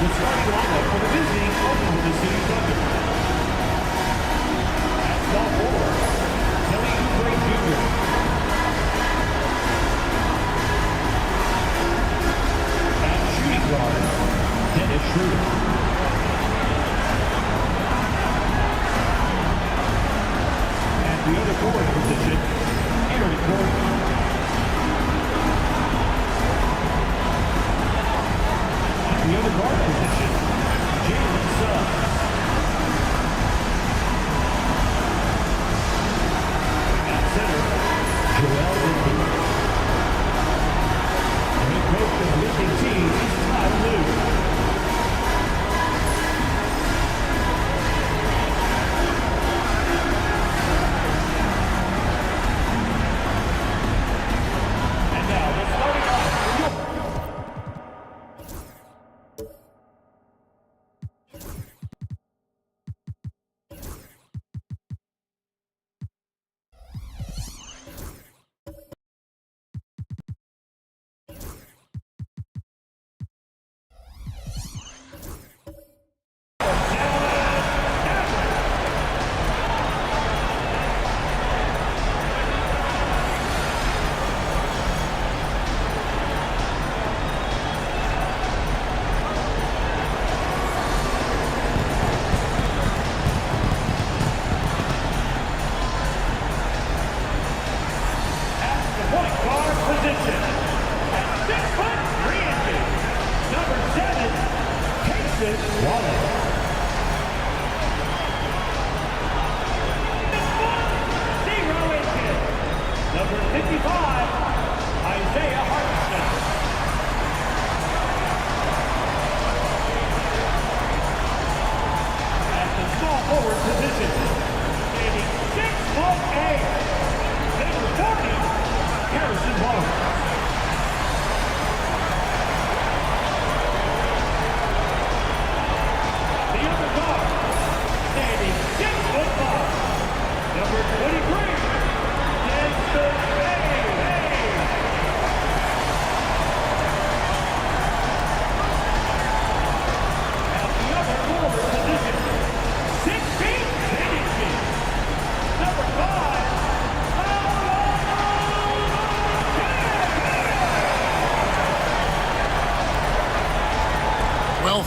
the starting lineup for the visiting Oklahoma City Thunder. At small forward, Kelly Oubre Jr. At shooting guard, Dennis Schroeder. At the other forward position, Aaron Gordon. The other guard position, Jalen Suggs. At center, CWL. The head coach of the visiting team is Todd Lue. And now, the starting line for your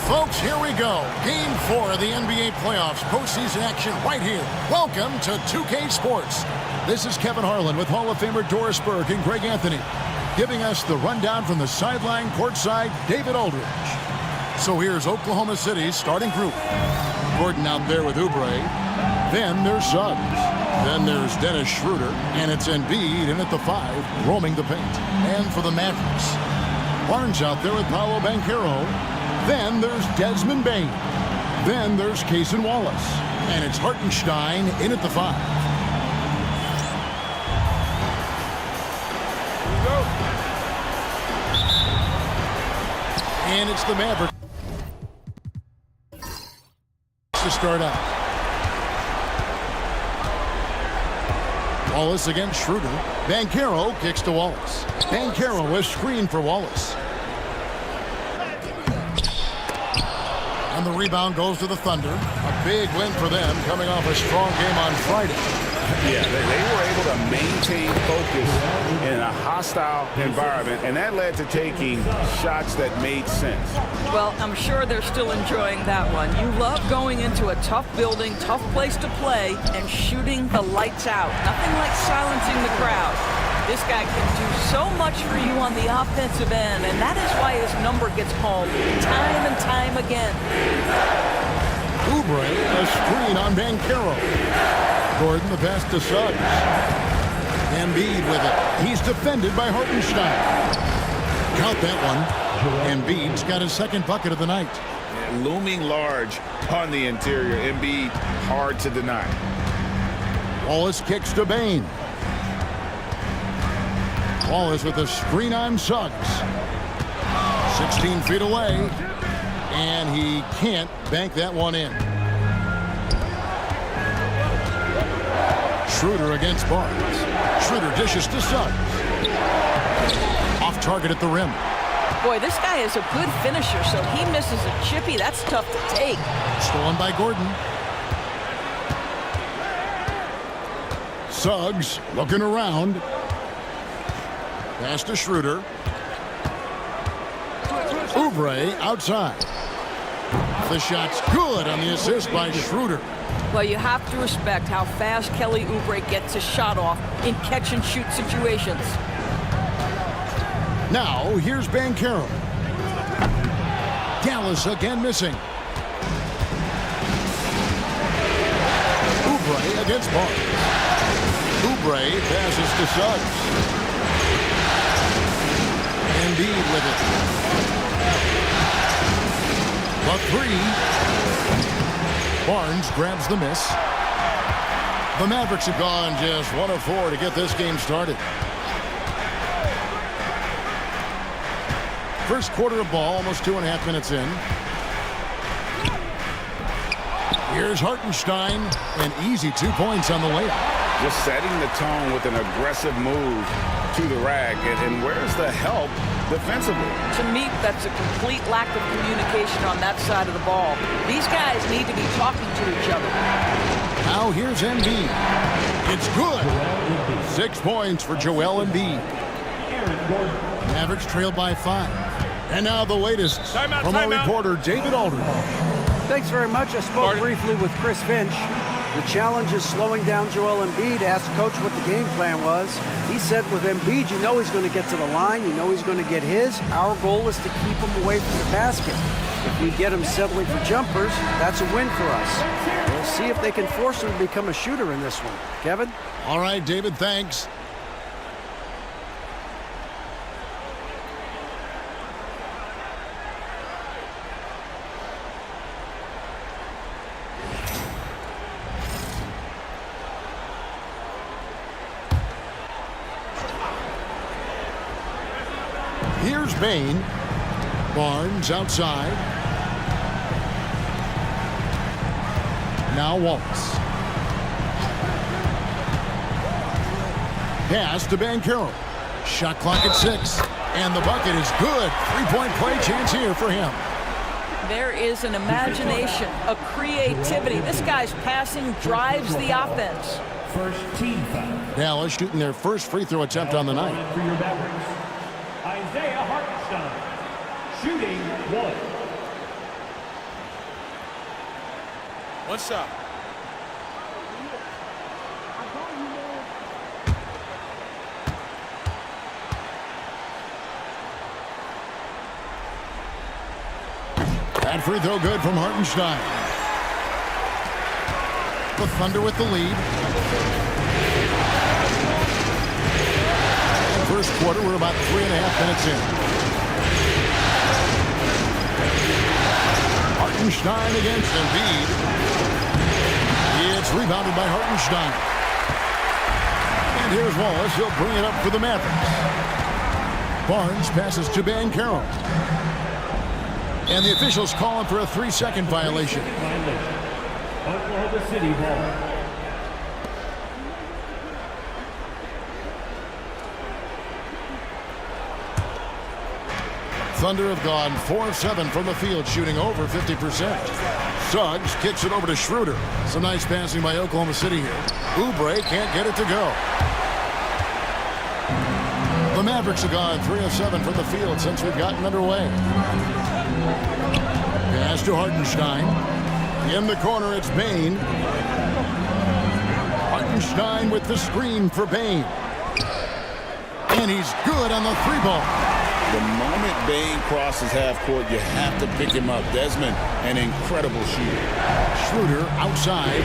Folks, here we go. Game 4 of the NBA playoffs. Postseason action right here. Welcome to 2K Sports. This is Kevin Harlan with Hall of Famer Doris Burke and Greg Anthony, giving us the rundown from the sideline courtside, David Aldridge. So here's Oklahoma City's starting group. Gordon out there with Oubre. Then there's Suggs. Then there's Dennis Schroeder. And it's Embiid in at the 5, roaming the paint. And for the Mavericks, Barnes out there with Paolo Banchero. Then there's Desmond Bane. Then there's Cason Wallace. And it's Hartenstein in at the 5. And it's the Mavericks to start out. Wallace against Schroeder. Banchero kicks to Wallace. Banchero is screened for Wallace. And the rebound goes to the Thunder. A big win for them coming off a strong game on Friday. Yeah, they were able to maintain focus in a hostile environment, and that led to taking shots that made sense. Well, I'm sure they're still enjoying that one. You love going into a tough building, tough place to play, and shooting the lights out. Nothing like silencing the crowd. This guy can do so much for you on the offensive end, and that is why his number gets called time and time again. Oubre, a screen on Banchero. Gordon the pass to Suggs. Embiid with it. He's defended by Hartenstein. Count that one. Embiid's got his second bucket of the night. And looming large on the interior. Embiid hard to deny. Wallace kicks to Bane. Wallace with a screen on Suggs. 16 feet away. And he can't bank that one in. Schroeder against Barnes. Schroeder dishes to Suggs. Off target at the rim. Boy, this guy is a good finisher, so he misses a chippy. That's tough to take. Stolen by Gordon. Suggs looking around. Pass to Schroeder. Oubre outside. The shot's good on the assist by Schroeder. Well, you have to respect how fast Kelly Oubre gets his shot off in catch-and-shoot situations. Now, here's Banchero. Dallas again missing. Oubre against Barnes. Oubre passes to Suggs. Embiid with it. The three. Barnes grabs the miss. The Mavericks have gone just 1 of 4 to get this game started. First quarter of ball, almost 2.5 minutes in. Here's Hartenstein, an easy 2 points on the layup. Just setting the tone with an aggressive move to the rack. And where's the help defensively? To me, that's a complete lack of communication on that side of the ball. These guys need to be talking to each other. Now here's Embiid. It's good. 6 points for Joel Embiid. Mavericks trailed by 5. And now the latest from our reporter, David Aldridge. Thanks very much. I spoke briefly with Chris Finch. The challenge is slowing down Joel Embiid. Asked Coach what the game plan was. He said with Embiid, you know he's going to get to the line. You know he's going to get his. Our goal is to keep him away from the basket. If we get him settling for jumpers, that's a win for us. We'll see if they can force him to become a shooter in this one. Kevin? All right, David, thanks. Here's Bain. Barnes outside. Now Wallace. Pass to Banchero. Shot clock at 6. And the bucket is good. 3-point play chance here for him. There is an imagination, a creativity. This guy's passing drives the offense. First team foul. Dallas shooting their first free throw attempt on the night. For your Mavericks, Isaiah Hartenstein, shooting 1. What's up? That free throw good from Hartenstein. The Thunder with the lead. First quarter, we're about 3.5 minutes in. Hartenstein against Embiid. It's rebounded by Hartenstein. And here's Wallace. He'll bring it up for the Mavericks. Barnes passes to Banchero. And the officials calling for a 3-second violation. Oklahoma City ball. Thunder have gone 4 of 7 from the field, shooting over 50%. Suggs kicks it over to Schroeder. Some nice passing by Oklahoma City here. Oubre can't get it to go. The Mavericks have gone 3 of 7 from the field since we've gotten underway. Pass to Hartenstein. In the corner, it's Bain. Hartenstein with the screen for Bain. And he's good on the 3-ball. The moment Bain crosses half court, you have to pick him up. Desmond, an incredible shooter. Schroeder outside.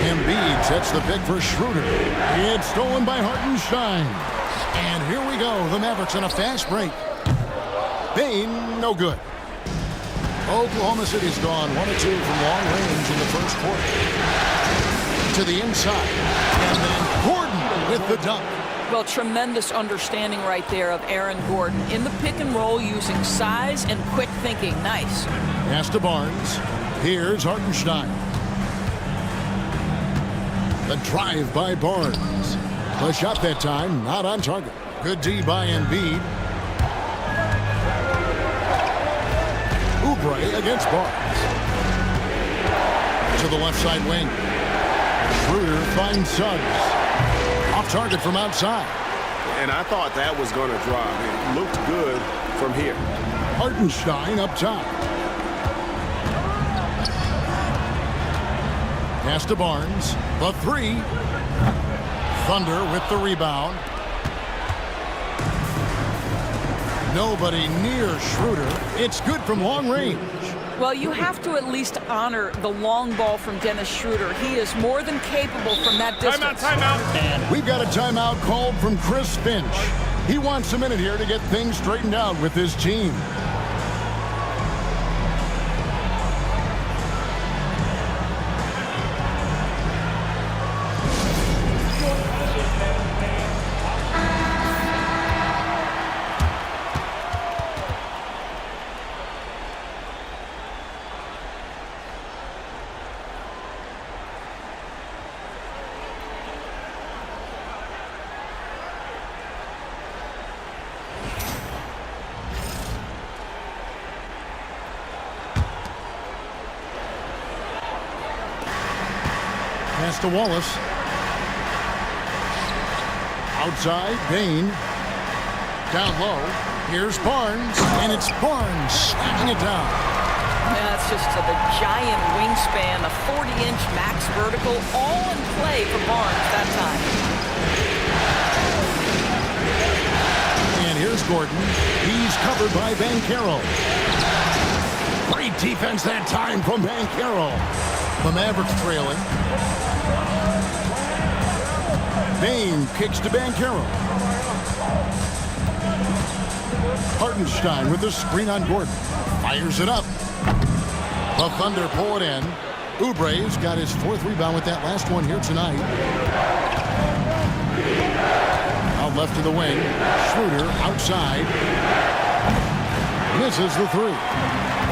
Embiid sets the pick for Schroeder. It's stolen by Hartenstein. And here we go. The Mavericks on a fast break. Bain, no good. Oklahoma City's gone 1 of 2 from long range in the first quarter. To the inside. And then Gordon with the dunk. Well, tremendous understanding right there of Aaron Gordon. In the pick and roll using size and quick thinking. Nice. Pass to Barnes. Here's Hartenstein. The drive by Barnes. The shot that time, not on target. Good D by Embiid. Oubre against Barnes. To the left side wing. Schroeder finds Suggs. Off target from outside. And I thought that was going to drop. It looked good from here. Hartenstein up top. Pass to Barnes. The three. Thunder with the rebound. Nobody near Schroeder. It's good from long range. Well, you have to at least honor the long ball from Dennis Schroeder. He is more than capable from that distance. Timeout. And we've got a timeout called from Chris Finch. He wants a minute here to get things straightened out with his team. Pass to Wallace. Outside, Bain. Down low. Here's Barnes, and it's Barnes slamming it down. That's just the giant wingspan, a 40-inch max vertical, all in play for Barnes that time. And here's Gordon. He's covered by Banchero. Great defense that time from Banchero. The Mavericks trailing. Bain kicks to Banchero. Hartenstein with the screen on Gordon. Fires it up. The Thunder pull it in. Oubre's got his fourth rebound with that last one here tonight. Out left to the wing. Schroeder outside. Misses the three.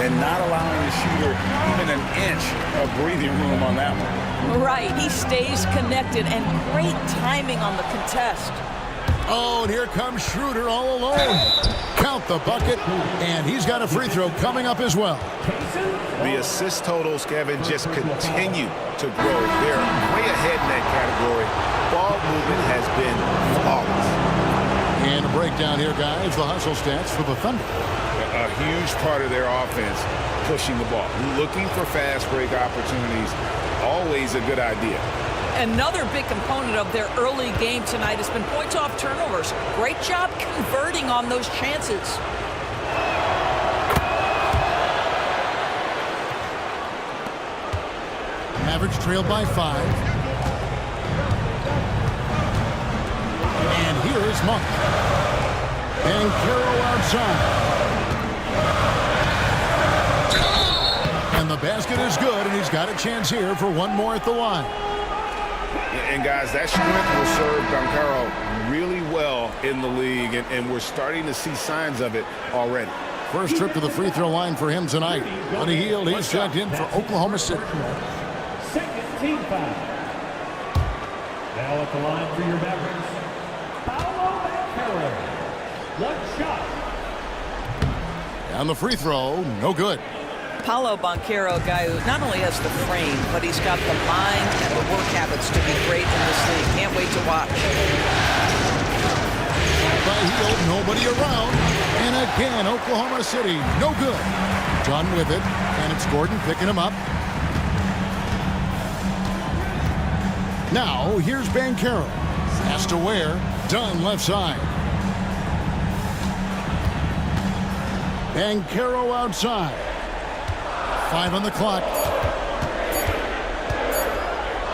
And not allowing the shooter even an inch of breathing room on that one. Right, he stays connected, and great timing on the contest. Oh, and here comes Schroeder all alone. Count the bucket, and he's got a free throw coming up as well. The assist totals, Kevin, just continue to grow. They're way ahead in that category. Ball movement has been flawless. And a breakdown here, guys. The hustle stats for the Thunder. A huge part of their offense, pushing the ball, looking for fast break opportunities. Always a good idea. Another big component of their early game tonight has been points off turnovers. Great job converting on those chances. Mavericks trailed by 5. And here is Monk. Banchero outside. And the basket is good, and he's got a chance here for one more at the line. And guys, that strength will serve Banchero really well in the league, and we're starting to see signs of it already. First trip to the free throw line for him tonight. Buddy Hield, he's checked in for Oklahoma City. Second team foul. Now at the line for your Mavericks, Paolo Banchero. One shot. And the free throw, no good. Paolo Banchero, a guy who not only has the frame, but he's got the mind and the work habits to be great in this league. Can't wait to watch. By Hield, nobody around. And again, Oklahoma City, no good. Done with it, and it's Gordon picking him up. Now, here's Banchero. Has to wear, done left side. Banchero outside. 5 on the clock.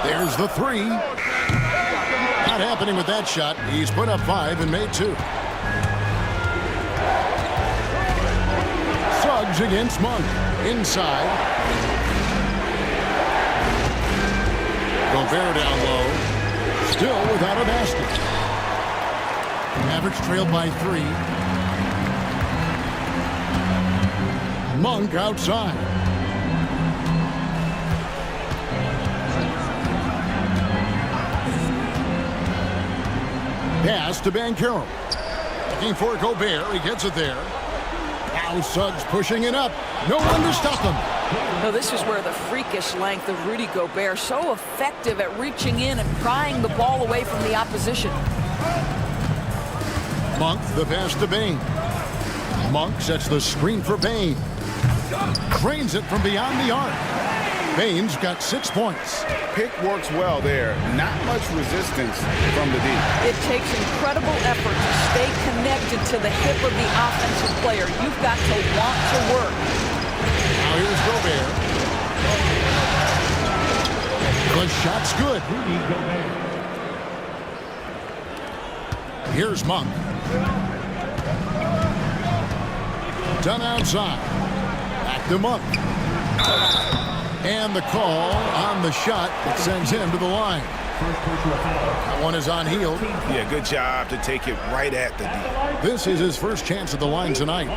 There's the three. Not happening with that shot. He's put up 5 and made 2. Suggs against Monk. Inside. Gobert down low. Still without a basket. Mavericks trailed by 3. Monk outside. Pass to Banchero. Looking for Gobert. He gets it there. Now Suggs pushing it up. No one to stop him. No, this is where the freakish length of Rudy Gobert, so effective at reaching in and prying the ball away from the opposition. Monk, the pass to Bane. Monk sets the screen for Bane. Drains it from beyond the arc. Bane's got 6 points. Pick works well there. Not much resistance from the D. It takes incredible effort to stay connected to the hip of the offensive player. You've got to want to work. Now here's Gobert. The shot's good. Here's Monk. Done outside. Back to Monk. And the call on the shot that sends him to the line. That one is on Hield. Yeah, good job to take it right at the D. This is his first chance at the line tonight.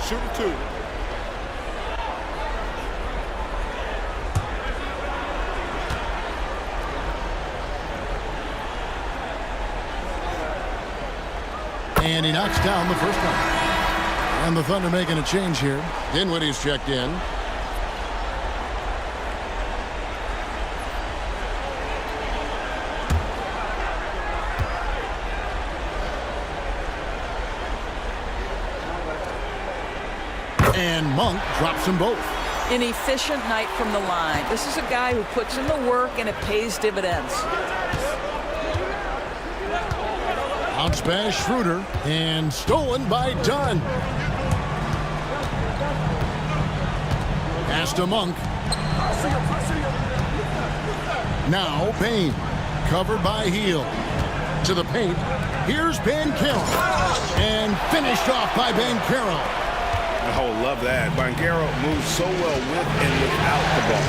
Shooting 2. And he knocks down the first one. And the Thunder making a change here. Dinwiddie's checked in. And Monk drops them both. An efficient night from the line. This is a guy who puts in the work and it pays dividends. Bounce pass Schroeder and stolen by Dunn. Pass to Monk. Now Payne, covered by Hield. To the paint. Here's Banchero. And finished off by Banchero. Oh, love that. Banchero moves so well with and without the ball.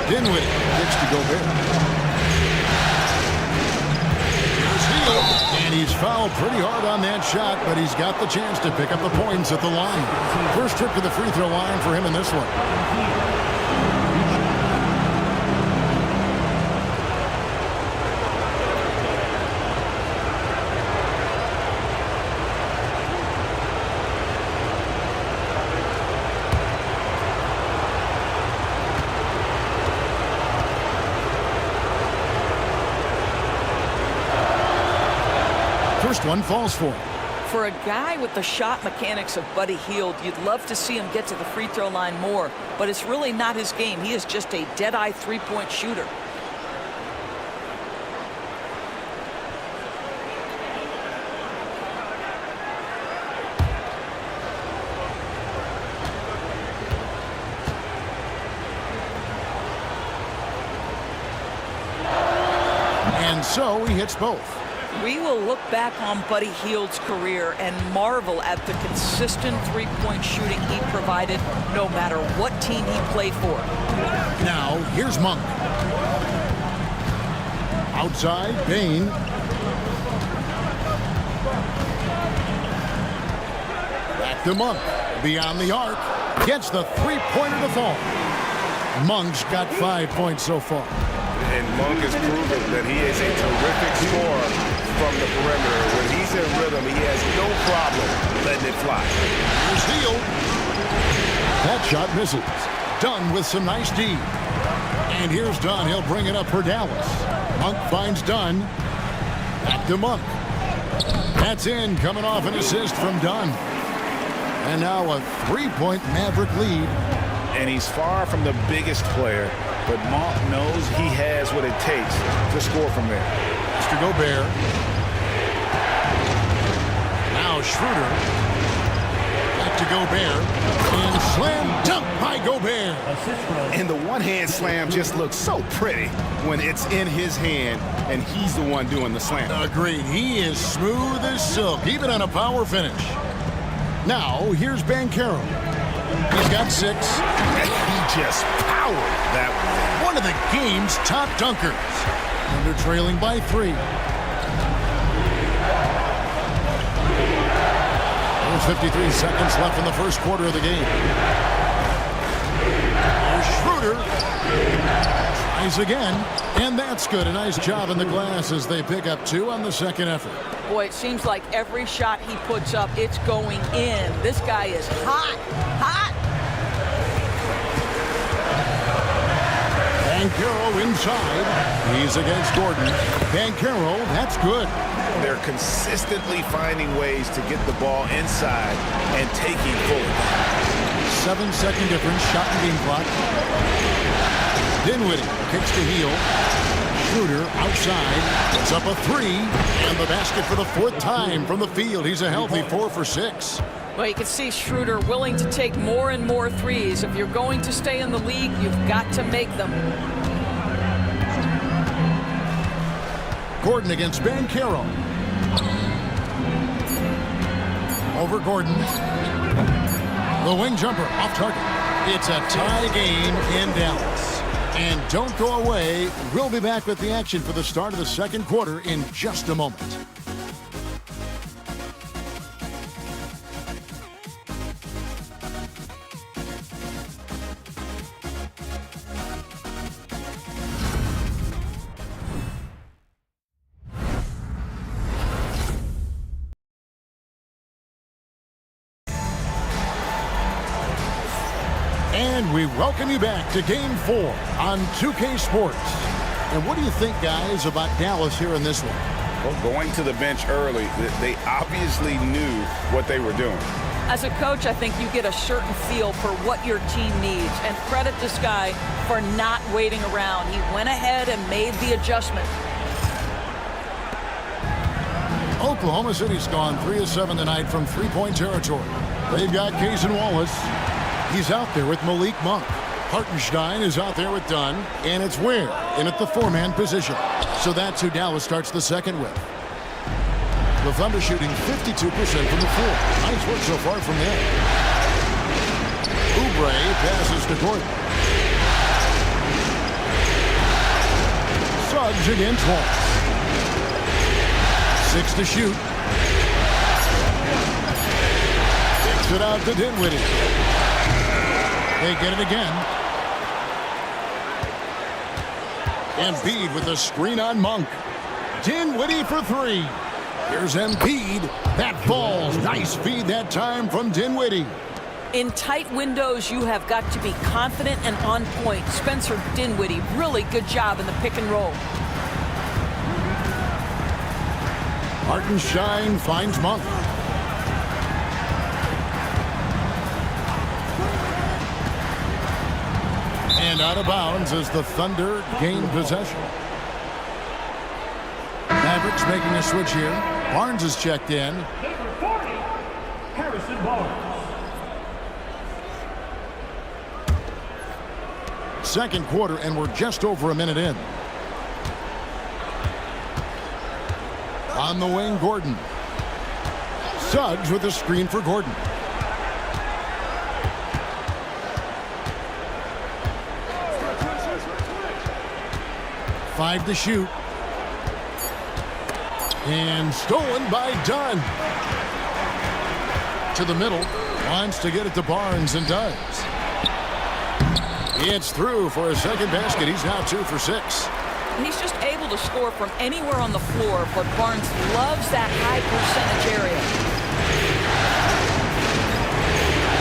Dinwiddie gets to Gobert. And he's fouled pretty hard on that shot, but he's got the chance to pick up the points at the line. First trip to the free throw line for him in this one. First one falls for him. For a guy with the shot mechanics of Buddy Hield, you'd love to see him get to the free throw line more, but it's really not his game. He is just a dead-eye three-point shooter. And so he hits both. We will look back on Buddy Hield's career and marvel at the consistent three-point shooting he provided no matter what team he played for. Now, here's Monk. Outside, Bane. Back to Monk. Beyond the arc. Gets the three-pointer to fall. Monk's got 5 points so far. And Monk has proven that he is a terrific scorer from the perimeter. When he's in rhythm, he has no problem letting it fly. Here's Hield. That shot misses. Dunn with some nice D. And here's Dunn. He'll bring it up for Dallas. Monk finds Dunn. Back to Monk. That's in, coming off an assist from Dunn. And now a three-point Maverick lead. And he's far from the biggest player, but Monk knows he has what it takes to score from there. Mr. Gobert. Now Schroeder. Back to Gobert. And slam dunk by Gobert. And the one-hand slam just looks so pretty when it's in his hand and he's the one doing the slam. Agreed. He is smooth as silk, even on a power finish. Now, here's Banchero. He's got 6. And he just powered that one. One of the game's top dunkers. And they're trailing by 3. There's 53 seconds left in the first quarter of the game. Here's Schroeder tries again, and that's good. A nice job in the glass as they pick up 2 on the second effort. Boy, it seems like every shot he puts up, it's going in. This guy is hot, hot. Banchero inside. He's against Gordon. Banchero, that's good. They're consistently finding ways to get the ball inside and taking full advantage. 7-second difference, shot and game clock. Dinwiddie kicks to heel. Schroeder outside, puts up a 3, and the basket for the 4th time from the field. He's a healthy 4 for 6. Well, you can see Schroeder willing to take more and more threes. If you're going to stay in the league, you've got to make them. Gordon against Banchero. Over Gordon. The wing jumper off target. It's a tie game in Dallas. And don't go away. We'll be back with the action for the start of the second quarter in just a moment. And we welcome you back to Game 4 on 2K Sports. And what do you think, guys, about Dallas here in this one? Well, going to the bench early, they obviously knew what they were doing. As a coach, I think you get a certain feel for what your team needs. And credit this guy for not waiting around. He went ahead and made the adjustment. Oklahoma City's gone 3 of 7 tonight from three-point territory. They've got Kaysen Wallace. He's out there with Malik Monk. Hartenstein is out there with Dunn, and it's Ware in at the 4-man position. So that's who Dallas starts the second with. The Thunder shooting 52% from the floor. Nice work so far from there. Oubre passes to Gordon. Suggs against Wallace. 6 to shoot. Takes it out to Dinwiddie. They get it again. Embiid with a screen on Monk. Dinwiddie for 3. Here's Embiid. That falls. Nice feed that time from Dinwiddie. In tight windows, you have got to be confident and on point. Spencer Dinwiddie, really good job in the pick and roll. Hartenstein finds Monk. And out of bounds as the Thunder gain possession. Mavericks making a switch here. Barnes is checked in. Number 40, Harrison Barnes. Second quarter, and we're just over a minute in. On the wing, Gordon. Suggs with a screen for Gordon. Five to shoot. And stolen by Dunn. To the middle. Wants to get it to Barnes and does. It's through for a second basket. He's now 2 for 6. He's just able to score from anywhere on the floor, but Barnes loves that high percentage area.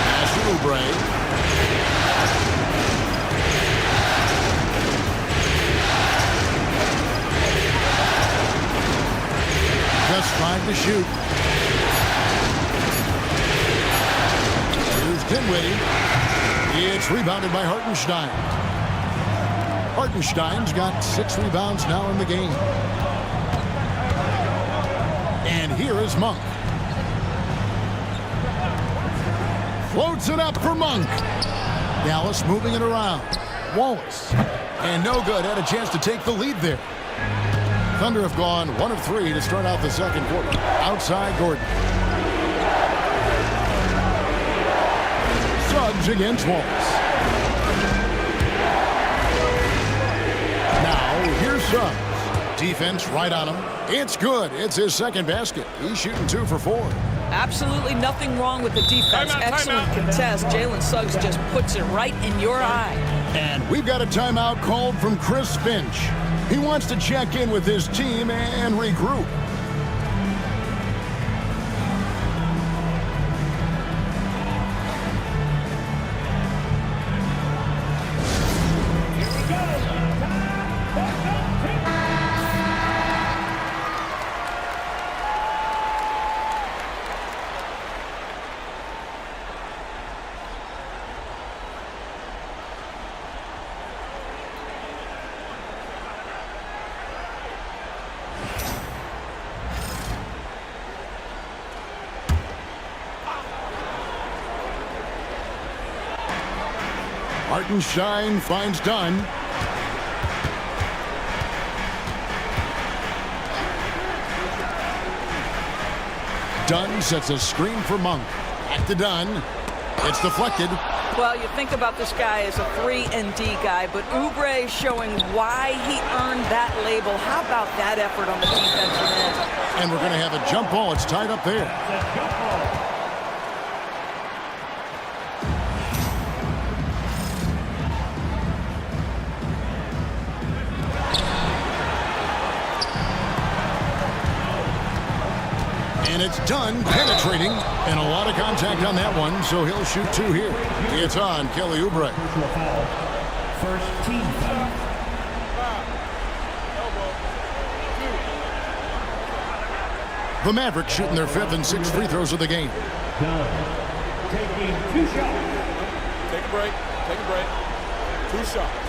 Pass to Oubre. Just 5 to shoot. Here's Dinwiddie. It's rebounded by Hartenstein. Hartenstein's got 6 rebounds now in the game. And here is Monk. Floats it up for Monk. Dallas moving it around. Wallace. And no good. Had a chance to take the lead there. Thunder have gone 1 of 3 to start out the second quarter. Outside Gordon. Suggs against Wallace. Now here's Suggs. Defense right on him. It's good. It's his second basket. He's shooting 2 for 4. Absolutely nothing wrong with the defense. Timeout, Excellent timeout. contest. Jalen Suggs just puts it right in your eye. And we've got a timeout called from Chris Finch. He wants to check in with his team and regroup. Hartenstein finds Dunn. Dunn sets a screen for Monk. Back to Dunn. It's deflected. Well, you think about this guy as a 3-and-D guy, but Oubre showing why he earned that label. How about that effort on the defensive end? And we're going to have a jump ball. It's tied up there. And it's done, penetrating, and a lot of contact on that one, so he'll shoot 2 here. It's on Kelly Oubre. First team foul. The Mavericks shooting their 5th and 6th free throws of the game. Taking 2 shots. Take a break. Take a break. 2 shots.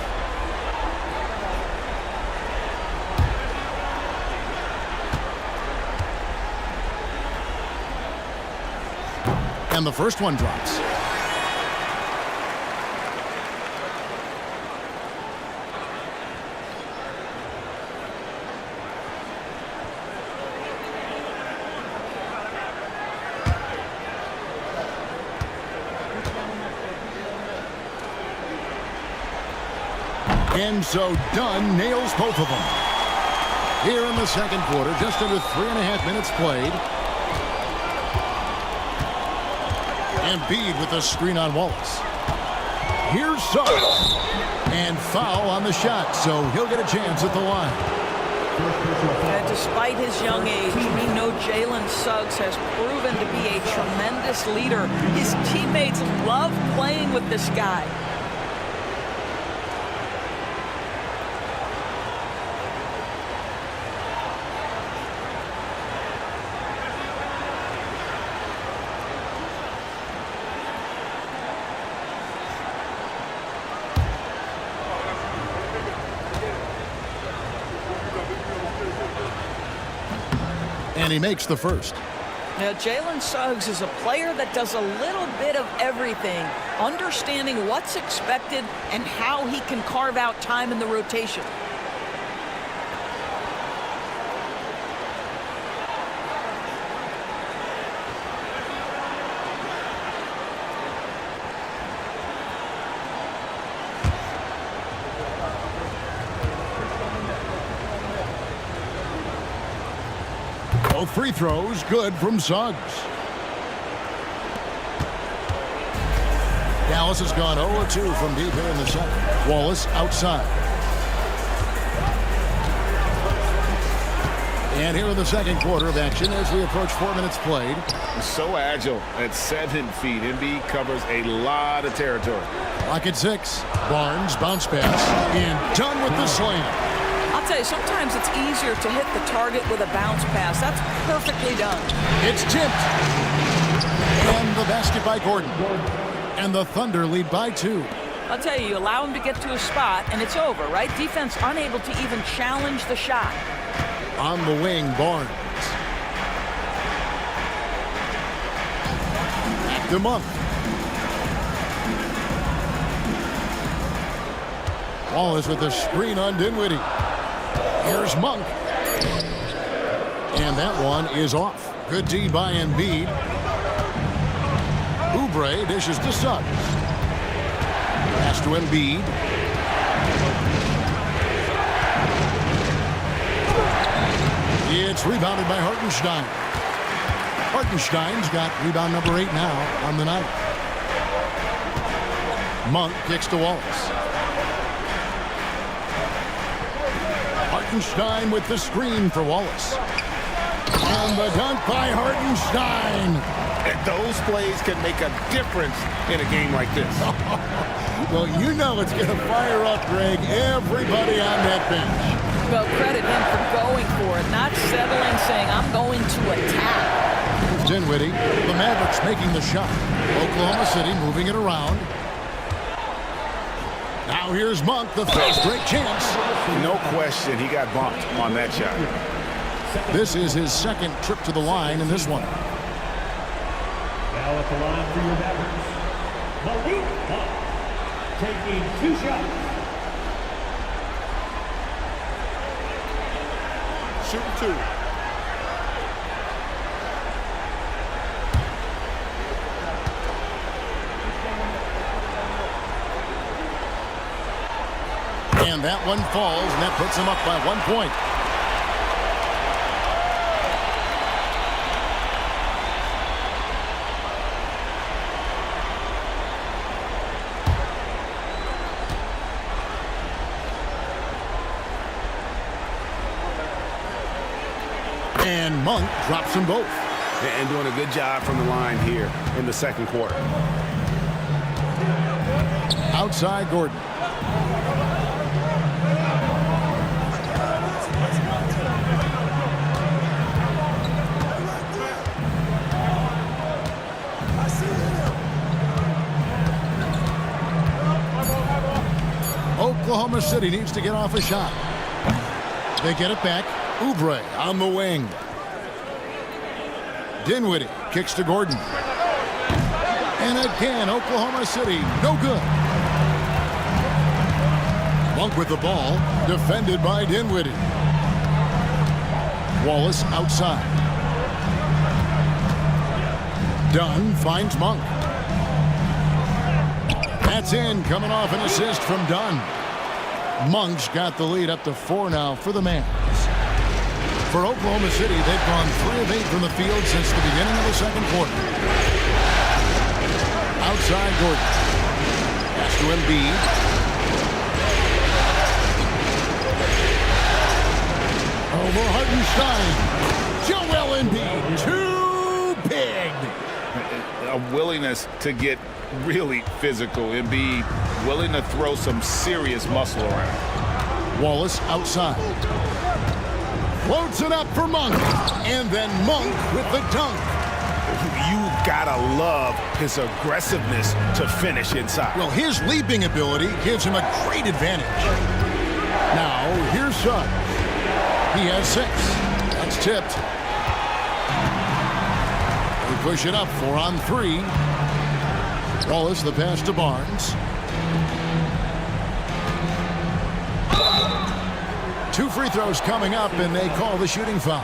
And the first one drops. And so Dunn nails both of them. Here in the second quarter, just under 3.5 minutes played. Embiid with a screen on Wallace. Here's Suggs. And foul on the shot, so he'll get a chance at the line. And despite his young age, we know Jalen Suggs has proven to be a tremendous leader. His teammates love playing with this guy. And he makes the first. Now, Jalen Suggs is a player that does a little bit of everything, understanding what's expected and how he can carve out time in the rotation. Both free throws good from Suggs. Dallas has gone 0-2 from deep here in the second. Wallace outside. And here in the second quarter of action as we approach 4 minutes played. So agile at 7 feet. Embiid covers a lot of territory. Clock at 6. Barnes bounce pass. And done with the slam. I'll tell you, sometimes it's easier to hit the target with a bounce pass. That's perfectly done. It's tipped. And the basket by Gordon. And the Thunder lead by 2. I'll tell you, you allow him to get to a spot, and it's over, right? Defense unable to even challenge the shot. On the wing, Barnes. Back to Monk. Wallace with the screen on Dinwiddie. Here's Monk. And that one is off. Good D by Embiid. Oubre dishes to Suggs. Pass to Embiid. It's rebounded by Hartenstein. Hartenstein's got rebound number 8 now on the night. Monk kicks to Wallace. Hartenstein with the screen for Wallace. And the dunk by Hartenstein. And those plays can make a difference in a game like this. Well, you know it's going to fire up, Greg, everybody on that bench. Well, credit him for going for it, not settling, saying, I'm going to attack. Dinwiddie, the Mavericks making the shot. Oklahoma City moving it around. Now here's Monk, the first great chance. No question, he got bumped on that shot. This is his second trip to the line in this one. Now at the line for your Mavericks, Malik Monk, taking 2 shots. Shooting 2. And that one falls, and that puts him up by 1 point. And Monk drops them both. And doing a good job from the line here in the second quarter. Outside Gordon. Oklahoma City needs to get off a shot. They get it back. Oubre on the wing. Dinwiddie kicks to Gordon. And again, Oklahoma City, no good. Monk with the ball, defended by Dinwiddie. Wallace outside. Dunn finds Monk. That's in, coming off an assist from Dunn. Monk's got the lead up to 4 now for the Mavs. For Oklahoma City, they've gone 3 of 8 from the field since the beginning of the second quarter. Outside Gordon. Pass to Embiid. Over Hartenstein. Joel Embiid. Too big. A willingness to get really physical. Embiid willing to throw some serious muscle around. Wallace outside. Floats it up for Monk. And then Monk with the dunk. You gotta love his aggressiveness to finish inside. Well, his leaping ability gives him a great advantage. Now, here's Suggs. He has 6. That's tipped. They push it up 4 on 3. Wallace the pass to Barnes. 2 free throws coming up, and they call the shooting foul.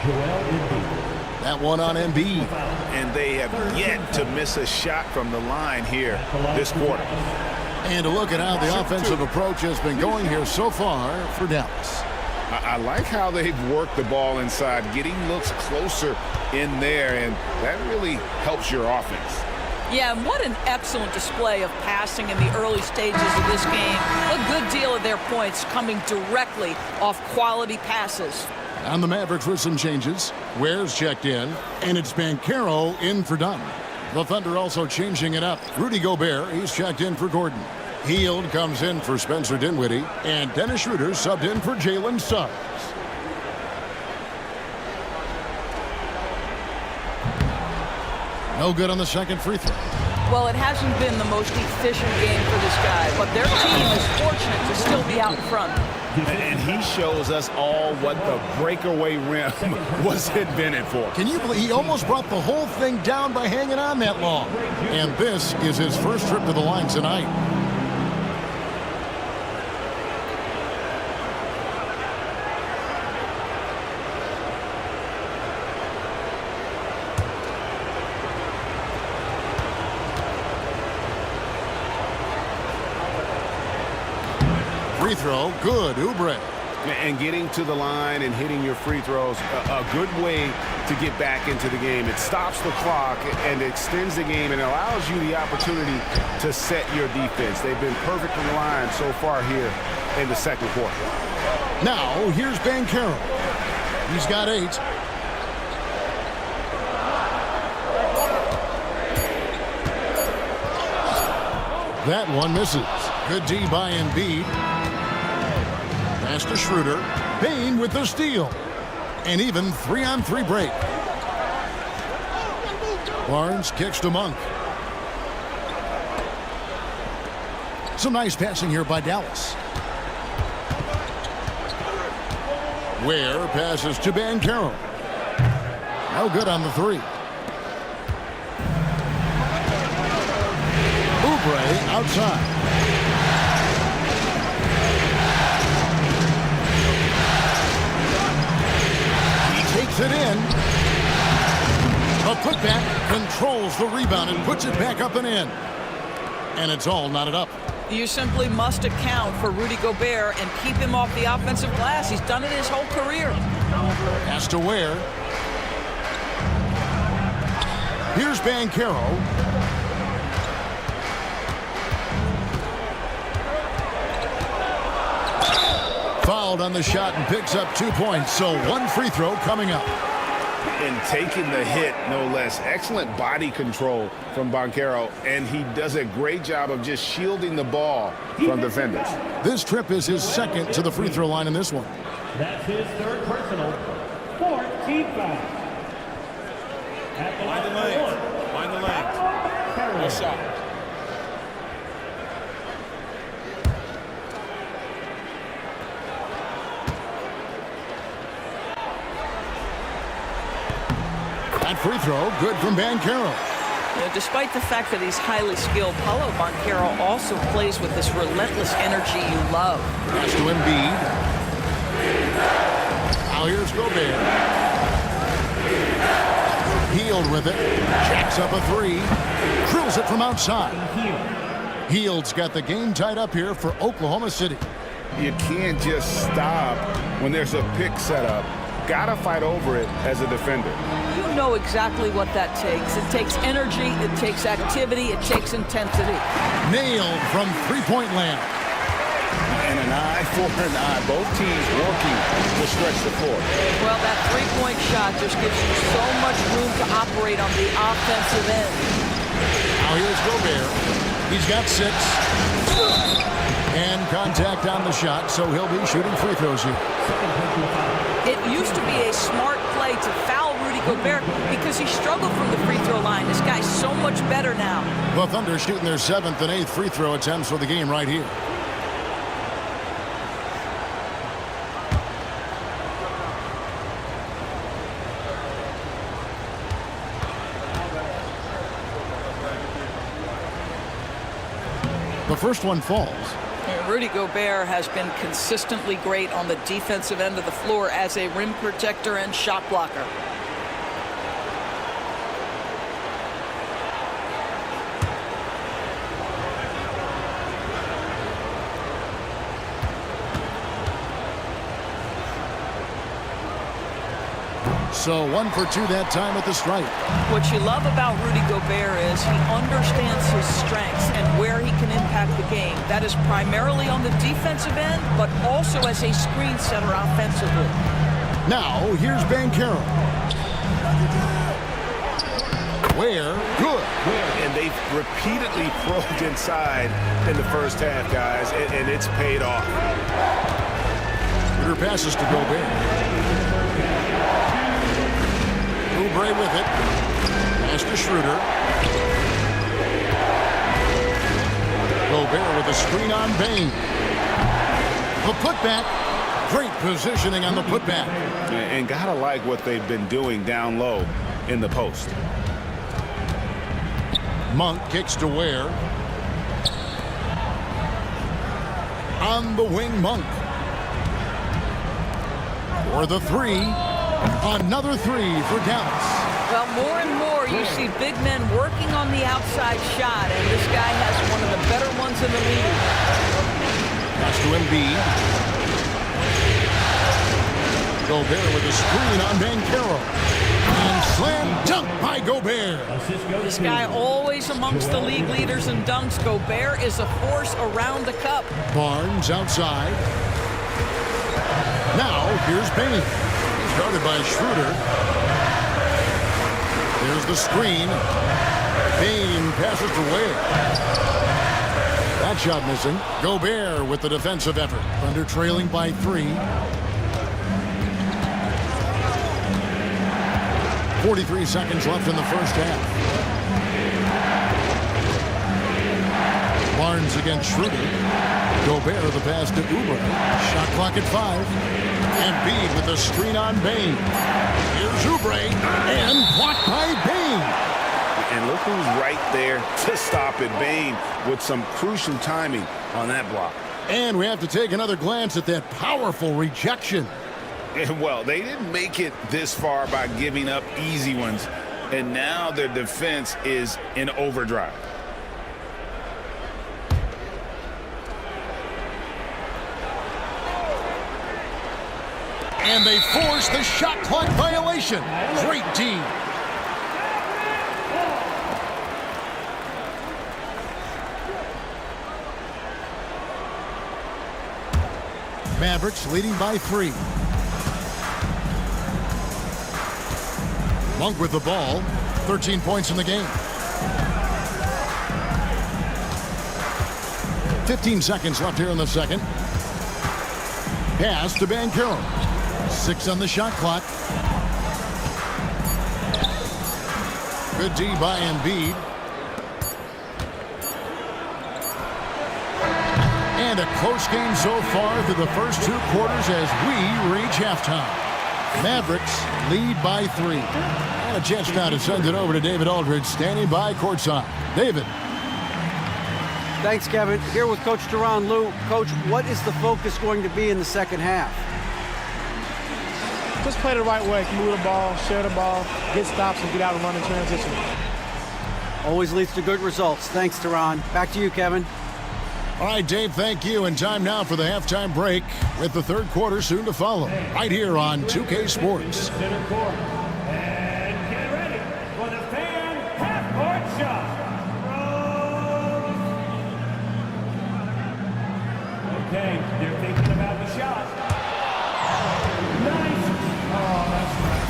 That one on Embiid. And they have yet to miss a shot from the line here this quarter. And to look at how the offensive approach has been going here so far for Dallas. I like how they've worked the ball inside, getting looks closer in there, and that really helps your offense. Yeah, and what an excellent display of passing in the early stages of this game. A good deal of their points coming directly off quality passes. On the Mavericks with some changes. Ware's checked in, and it's Banchero in for Dunn. The Thunder also changing it up. Rudy Gobert, he's checked in for Gordon. Hield comes in for Spencer Dinwiddie, and Dennis Schroeder subbed in for Jalen Suggs. No good on the second free throw. Well, it hasn't been the most efficient game for this guy, but their team is fortunate to still be out in front. And he shows us all what the breakaway rim was invented for. Can you believe he almost brought the whole thing down by hanging on that long? And this is his first trip to the line tonight. Free throw, good. Oubre. And getting to the line and hitting your free throws, a good way to get back into the game. It stops the clock and extends the game and allows you the opportunity to set your defense. They've been perfect in the line so far here in the second quarter. Now, here's Banchero. He's got 8. That one misses. Good D by Embiid. Pass to Schroeder. Payne with the steal. An even 3-on-3 break. Barnes kicks to Monk. Some nice passing here by Dallas. Ware passes to Banchero. No good on the 3. Oubre outside. He takes it in. A putback, controls the rebound and puts it back up and in. And it's all knotted up. You simply must account for Rudy Gobert and keep him off the offensive glass. He's done it his whole career. Pass to Ware. Here's Banchero. Fouled on the shot and picks up 2 points. So 1 free throw coming up. And taking the hit, no less. Excellent body control from Banchero, and he does a great job of just shielding the ball from defenders. This trip is his second to the free throw line in this one. That's his 3rd personal. 14 foul. Mind the lane. Mind the lane. No shot. That free throw, good from Banchero. Despite the fact that he's highly skilled, Paulo Banchero also plays with this relentless energy you love. Pass to Embiid. Now here's Gobert. Hield with it. Jacks up a 3. Drills it from outside. Hield's got the game tied up here for Oklahoma City. You can't just stop when there's a pick set up. Gotta fight over it as a defender. You know exactly what that takes. It takes energy, it takes activity, it takes intensity. Nailed from three-point land. And an eye for an eye. Both teams working to stretch the floor. Well, that three-point shot just gives you so much room to operate on the offensive end. Now here's Gobert. He's got 6. And contact on the shot, so he'll be shooting free throws here. It used to be a smart play to foul Rudy Gobert because he struggled from the free throw line. This guy's so much better now. The Thunder shooting their 7th and 8th free throw attempts for the game right here. The first one falls. Rudy Gobert has been consistently great on the defensive end of the floor as a rim protector and shot blocker. So 1 for 2 that time at the stripe. What you love about Rudy Gobert is he understands his strengths and where he can impact the game. That is primarily on the defensive end, but also as a screen setter offensively. Now, here's Banchero. Ware, good. And they've repeatedly probed inside in the first half, guys, and it's paid off. Schroeder passes to Gobert. Oubre with it. Pass to Schroeder. Gobert with a screen on Payne. The putback. Great positioning on the putback. And gotta like what they've been doing down low in the post. Monk kicks to Ware. On the wing, Monk. For the 3. Another 3 for Dallas. Well, more and more you see big men working on the outside shot, and this guy has one of the better ones in the league. Pass to Embiid. Gobert with a screen on Banchero. And slam dunk by Gobert. This guy always amongst the league leaders in dunks. Gobert is a force around the cup. Barnes outside. Now, here's Bain. He's guarded by Schroeder. There's the screen. Bain passes to Ware. That shot missing. Gobert with the defensive effort. Thunder trailing by 3. 43 seconds left in the first half. Barnes against Schroeder. Gobert the pass to Oubre. Shot clock at 5. Embiid with the screen on Bain. Here's Oubre and blocked by Bain. And look who's right there to stop it. Bain with some crucial timing on that block. And we have to take another glance at that powerful rejection. And well, they didn't make it this far by giving up easy ones. And now their defense is in overdrive. And they force the shot clock violation. Great D. Mavericks leading by 3. Monk with the ball. 13 points in the game. 15 seconds left here in the second. Pass to Banchero. 6 on the shot clock. Good D by Embiid. And a close game so far through the first 2 quarters as we reach halftime. Mavericks lead by 3. And a chance now to send it over to David Aldridge, standing by courtside. David. Thanks, Kevin. Here with Coach Teron Lue. Coach, what is the focus going to be in the second half? Just play the right way. Move the ball, share the ball, get stops, and get out and run in transition. Always leads to good results. Thanks, Teron. Back to you, Kevin. All right, Dave, thank you. And time now for the halftime break with the third quarter soon to follow. Right here on 2K Sports. Center court. And get ready for the fan half-court shot. Okay, they're thinking about the shot. Nice. Oh, that's right.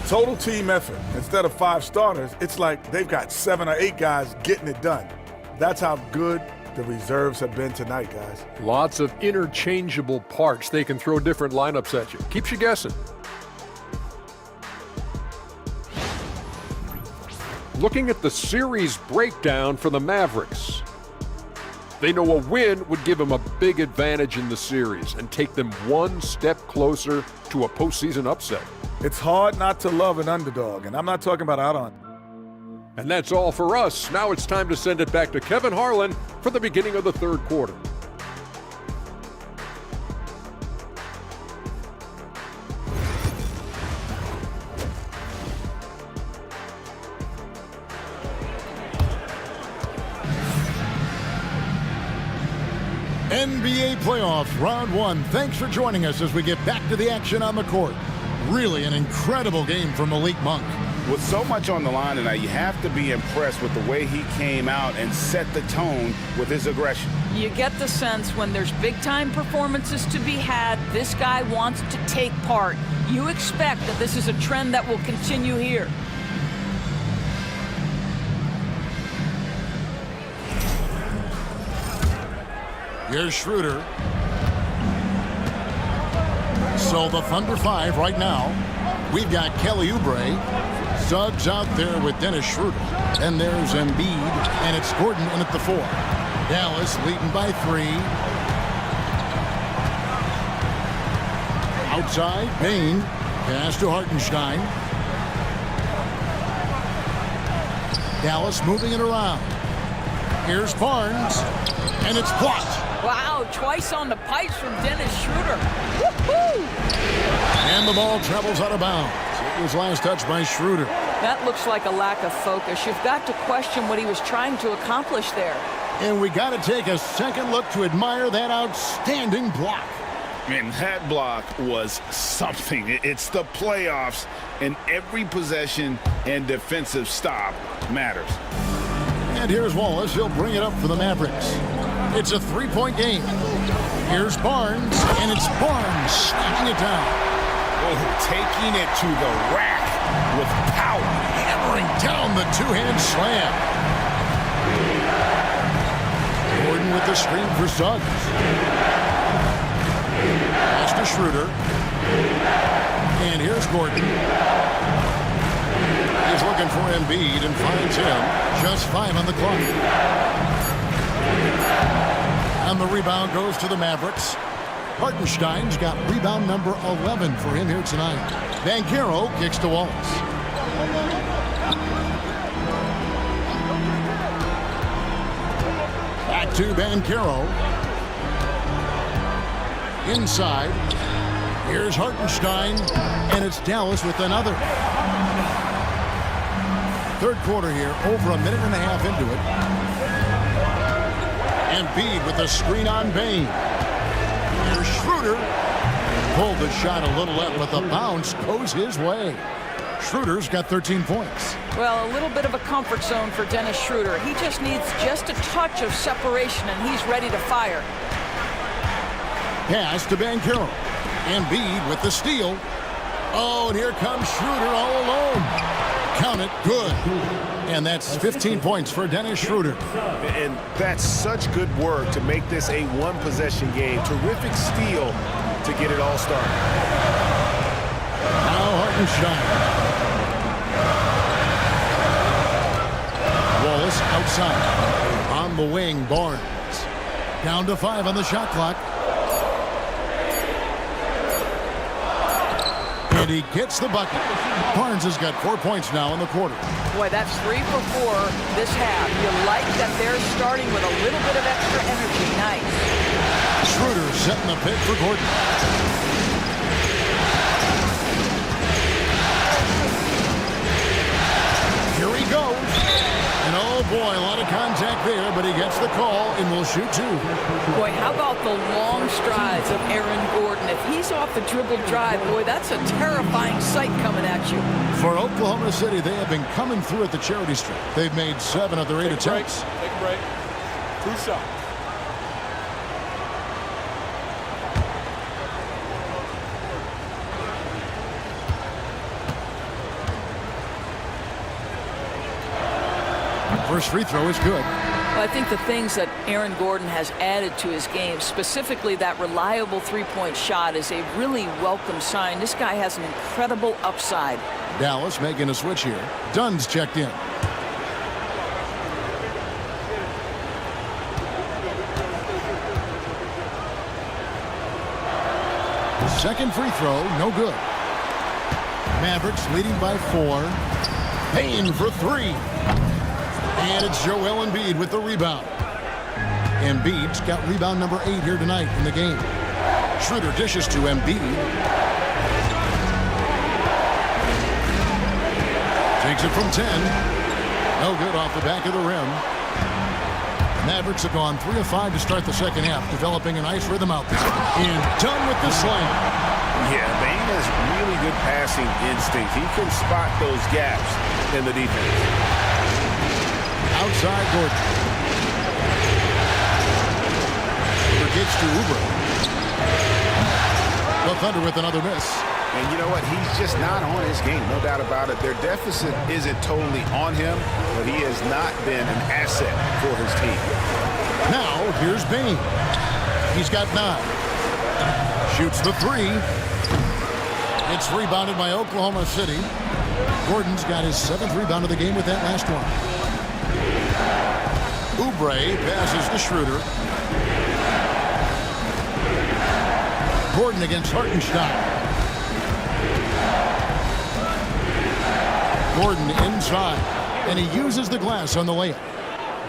Total team effort. Instead of 5 starters, it's like they've got 7 or 8 guys getting it done. That's how good the reserves have been tonight, guys. Lots of interchangeable parts. They can throw different lineups at you. Keeps you guessing. Looking at the series breakdown for the Mavericks. They know a win would give them a big advantage in the series and take them one step closer to a postseason upset. It's hard not to love an underdog, and I'm not talking about out on. And that's all for us. Now it's time to send it back to Kevin Harlan for the beginning of the third quarter. NBA playoffs, round 1. Thanks for joining us as we get back to the action on the court. Really an incredible game from Malik Monk. With so much on the line tonight, you have to be impressed with the way he came out and set the tone with his aggression. You get the sense when there's big-time performances to be had, this guy wants to take part. You expect that this is a trend that will continue here. Here's Schroeder. So the Thunder 5 right now. We've got Kelly Oubre. Suggs out there with Dennis Schroeder. Then there's Embiid, and it's Gordon in at the 4. Dallas leading by 3. Outside, Bain. Pass to Hartenstein. Dallas moving it around. Here's Barnes, and it's blocked. Wow, twice on the pipes from Dennis Schroeder. Woo-hoo! And the ball travels out of bounds. It was last touched by Schroeder. That looks like a lack of focus. You've got to question what he was trying to accomplish there. And we got to take a second look to admire that outstanding block. And that block was something. It's the playoffs, and every possession and defensive stop matters. And here's Wallace. He'll bring it up for the Mavericks. It's a three-point game. Here's Barnes, and it's Barnes slapping it down. Oh, taking it to the rack with power. Hammering down the two-hand slam. Gordon with the screen for Suggs. Pass to Schroeder. And here's Gordon. He's looking for Embiid and finds him. Just 5 on the clock. And the rebound goes to the Mavericks. Hartenstein's got rebound number 11 for him here tonight. Banchero kicks to Wallace. Back to Banchero. Inside. Here's Hartenstein. And it's Dallas with another. Third quarter here, over a minute and a half into it. Embiid with the screen on Bane. Here's Schroeder. Pulled the shot a little left, but the bounce goes his way. Schroeder's got 13 points. Well, a little bit of a comfort zone for Dennis Schroeder. He just needs just a touch of separation, and he's ready to fire. Pass to Banchero. Embiid with the steal. Oh, and here comes Schroeder all alone. Count it, good. And that's 15 points for Dennis Schroeder. And that's such good work to make this a one-possession game. Terrific steal to get it all started. Now Hartenstein. Wallace outside. On the wing, Barnes. Down to 5 on the shot clock. And he gets the bucket. Barnes has got 4 points now in the quarter. Boy, that's 3 for 4 this half. You like that they're starting with a little bit of extra energy. Nice. Schroeder setting the pick for Gordon. Here he goes. And oh boy, a lot of contact there, but he gets the call and will shoot 2. Boy, how about the long strides of Aaron Gordon? If he's off the dribble drive, boy, that's a terrifying sight coming at you. For Oklahoma City, they have been coming through at the charity stripe. They've made 7 of their 8 attempts. Take a break. 2 shots. First free throw is good. Well, I think the things that Aaron Gordon has added to his game, specifically that reliable three-point shot, is a really welcome sign. This guy has an incredible upside. Dallas making a switch here. Dunn's checked in. Second free throw, no good. Mavericks leading by 4. Payne for 3. And it's Joel Embiid with the rebound. Embiid's got rebound number 8 here tonight in the game. Schroeder dishes to Embiid. Takes it from 10. No good off the back of the rim. The Mavericks have gone 3 of 5 to start the second half, developing a nice rhythm out there. And done with the slam. Yeah, Bane has really good passing instinct. He can spot those gaps in the defense. Outside Gordon. Gets to Oubre. The Thunder with another miss. And you know what? He's just not on his game, no doubt about it. Their deficit isn't totally on him, but he has not been an asset for his team. Now, here's Bane. He's got 9. Shoots the 3. It's rebounded by Oklahoma City. Gordon's got his 7th rebound of the game with that last one. Oubre passes to Schroeder. Gordon against Hartenstein. Gordon inside, and he uses the glass on the layup.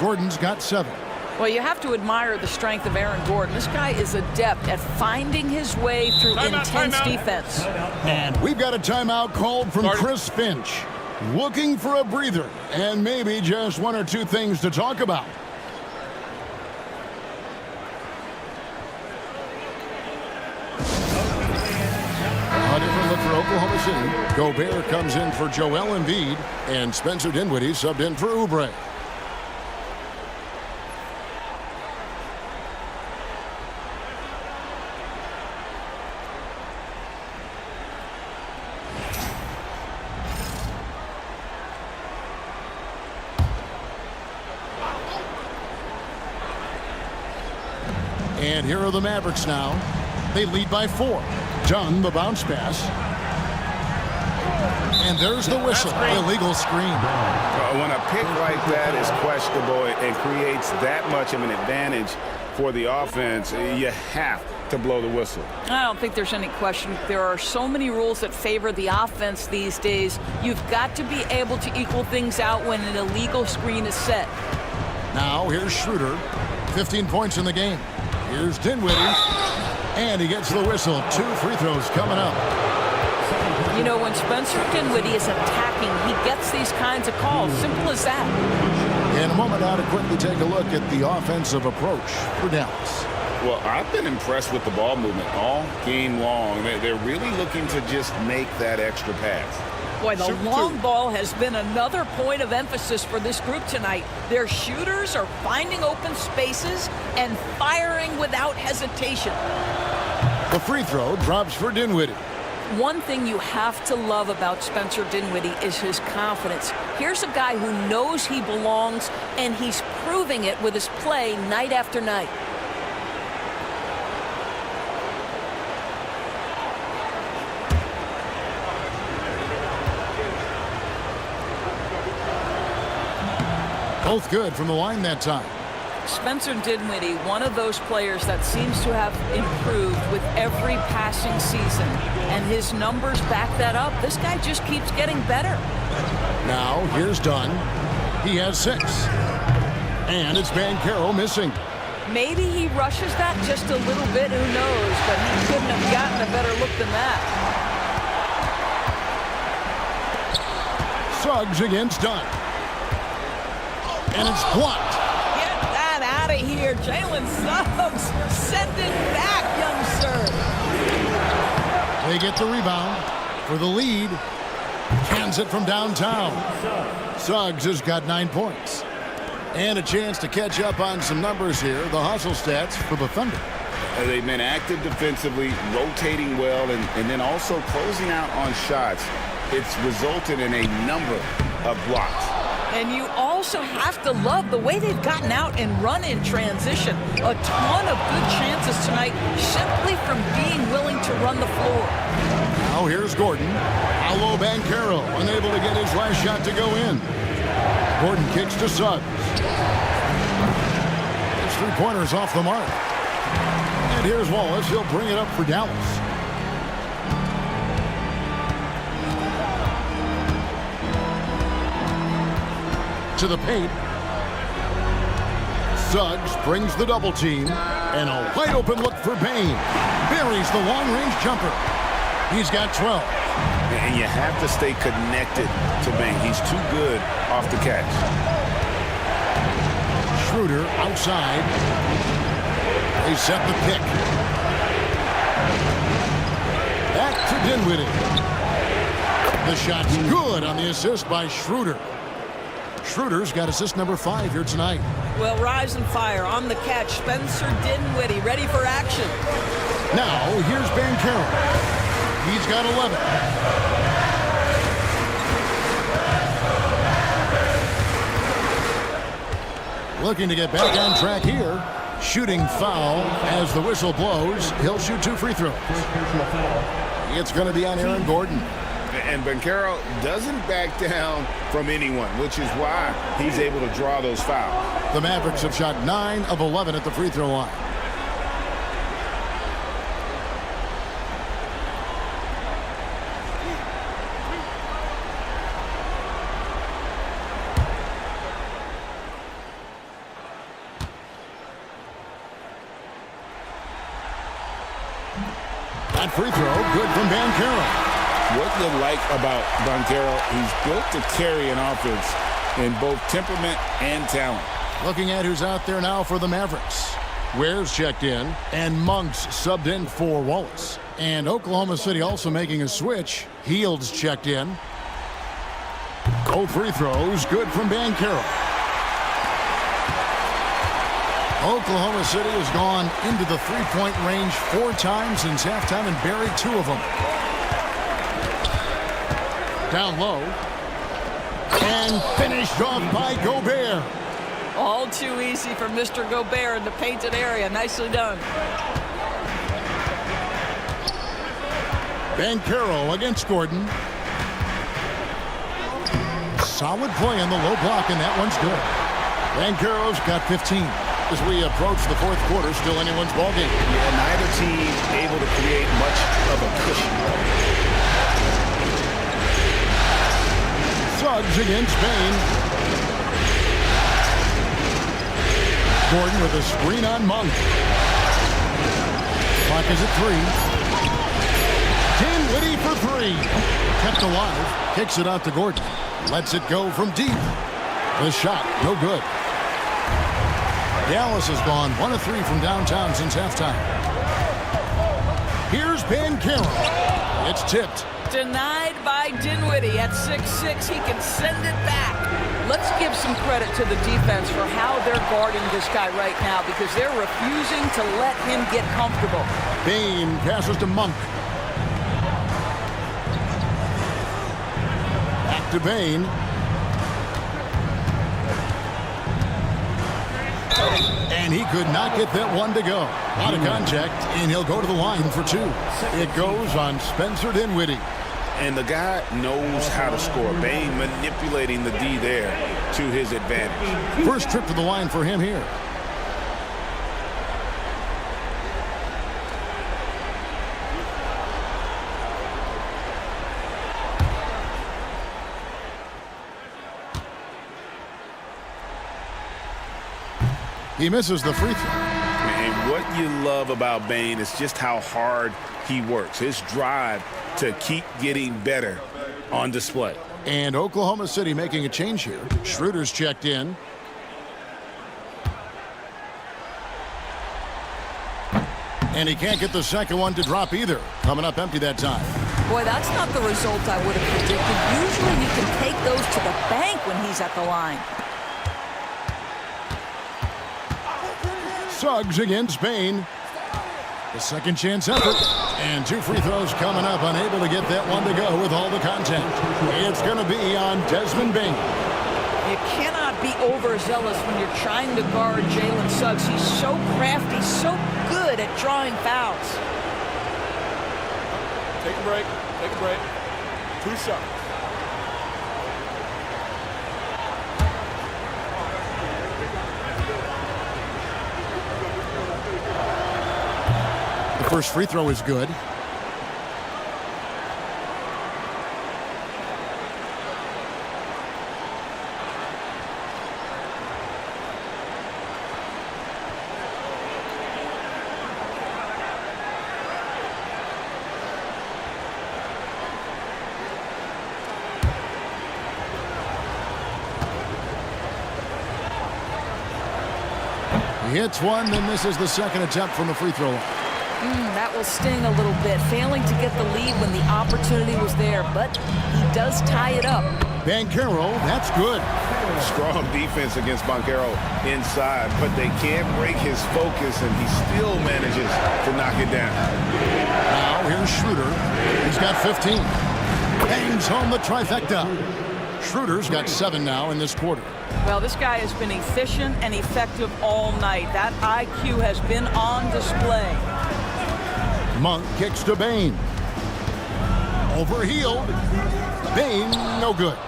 Gordon's got 7. Well, you have to admire the strength of Aaron Gordon. This guy is adept at finding his way through intense defense. And we've got a timeout called from Chris Finch. Looking for a breather and maybe just 1 or 2 things to talk about. look for Oklahoma City. Gobert comes in for Joel Embiid, and Spencer Dinwiddie subbed in for Oubre. And here are the Mavericks now. They lead by 4. Dunn, the bounce pass. And there's the whistle. Illegal screen. When a pick like that is questionable and creates that much of an advantage for the offense, you have to blow the whistle. I don't think there's any question. There are so many rules that favor the offense these days. You've got to be able to equal things out when an illegal screen is set. Now here's Schroeder. 15 points in the game. Here's Dinwiddie. And he gets the whistle. 2 free throws coming up. You know, when Spencer Dinwiddie is attacking, he gets these kinds of calls. Simple as that. In a moment now to quickly take a look at the offensive approach for Dallas. Well, I've been impressed with the ball movement all game long. They're really looking to just make that extra pass. Boy, the long ball has been another point of emphasis for this group tonight. Their shooters are finding open spaces and firing without hesitation. The free throw drops for Dinwiddie. One thing you have to love about Spencer Dinwiddie is his confidence. Here's a guy who knows he belongs, and he's proving it with his play night after night. Both good from the line that time. Spencer Dinwiddie, one of those players that seems to have improved with every passing season, and his numbers back that up. This guy just keeps getting better. Now here's Dunn. He has 6. And it's Banchero missing. Maybe he rushes that just a little bit, who knows, but he couldn't have gotten a better look than that. Suggs against Dunn. And it's blocked. Get that out of here. Jalen Suggs, send it back, young sir. They get the rebound for the lead. Cans it from downtown. Suggs has got 9 points. And a chance to catch up on some numbers here. The hustle stats for the Thunder. They've been active defensively, rotating well, and then also closing out on shots. It's resulted in a number of blocks. And you also have to love the way they've gotten out and run in transition. A ton of good chances tonight simply from being willing to run the floor. Now here's Gordon. Paolo Banchero unable to get his last shot to go in. Gordon kicks to Suggs. His 3-pointers off the mark. And here's Wallace. He'll bring it up for Dallas. To the paint. Suggs brings the double team, and a wide open look for Payne. Buries the long-range jumper. He's got 12. And you have to stay connected to Payne. He's too good off the catch. Schroeder outside. They set the pick. Back to Dinwiddie. The shot's good on the assist by Schroeder. Schroeder's got assist number 5 here tonight. Well, rise and fire on the catch. Spencer Dinwiddie ready for action. Now, here's Banchero. He's got 11. Looking to get back on track here. Shooting foul as the whistle blows. He'll shoot 2 free throws. It's going to be on Aaron Gordon. And Banchero doesn't back down from anyone, which is why he's able to draw those fouls. The Mavericks have shot 9 of 11 at the free throw line. That free throw, good from Banchero. What you like about Banchero, he's built to carry an offense in both temperament and talent. Looking at who's out there now for the Mavericks. Ware's checked in, and Monk's subbed in for Wallace. And Oklahoma City also making a switch. Heald's checked in. Both free throws good from Banchero. Oklahoma City has gone into the three-point range 4 times since halftime and buried 2 of them. Down low. And finished off by Gobert. All too easy for Mr. Gobert in the painted area. Nicely done. Banchero against Gordon. Solid play on the low block, and that one's good. Banchero's got 15. As we approach the 4th quarter, still anyone's ballgame. Yeah, neither team able to create much of a cushion. Suggs against Bain. Gordon with a screen on Monk. Clock is at 3. Dinwiddie for 3. Kept alive. Kicks it out to Gordon. Lets it go from deep. The shot, no good. Dallas has gone 1 of 3 from downtown since halftime. Here's Banchero. It's tipped. Denied by Dinwiddie at 6'6". He can send it back. Let's give some credit to the defense for how they're guarding this guy right now because they're refusing to let him get comfortable. Bain passes to Monk. Back to Bain. And he could not get that one to go. Out of contact, and he'll go to the line for 2. It goes on Spencer Dinwiddie. And the guy knows how to score. Bain manipulating the D there to his advantage. First trip to the line for him here. He misses the free throw. And what you love about Bain is just how hard he works. His drive to keep getting better on display. And Oklahoma City making a change here. Schroeder's checked in. And he can't get the second one to drop either. Coming up empty that time. Boy, that's not the result I would have predicted. Usually you can take those to the bank when he's at the line. Suggs against Bain. The second chance effort. And 2 free throws coming up. Unable to get that one to go with all the contact. It's going to be on Desmond Bain. You cannot be overzealous when you're trying to guard Jalen Suggs. He's so crafty, so good at drawing fouls. Take a break. Take a break. 2 shots. The first free throw is good. He hits one, and this is the second attempt from the free throw line. That will sting a little bit, failing to get the lead when the opportunity was there, but he does tie it up. Banchero, that's good. Strong defense against Banchero inside, but they can't break his focus, and he still manages to knock it down. Now here's Schroeder. He's got 15. Bangs home the trifecta. Schroeder's got 7 now in this quarter. Well, this guy has been efficient and effective all night. That IQ has been on display. Monk kicks to Bain. Overhealed. Bain, no good.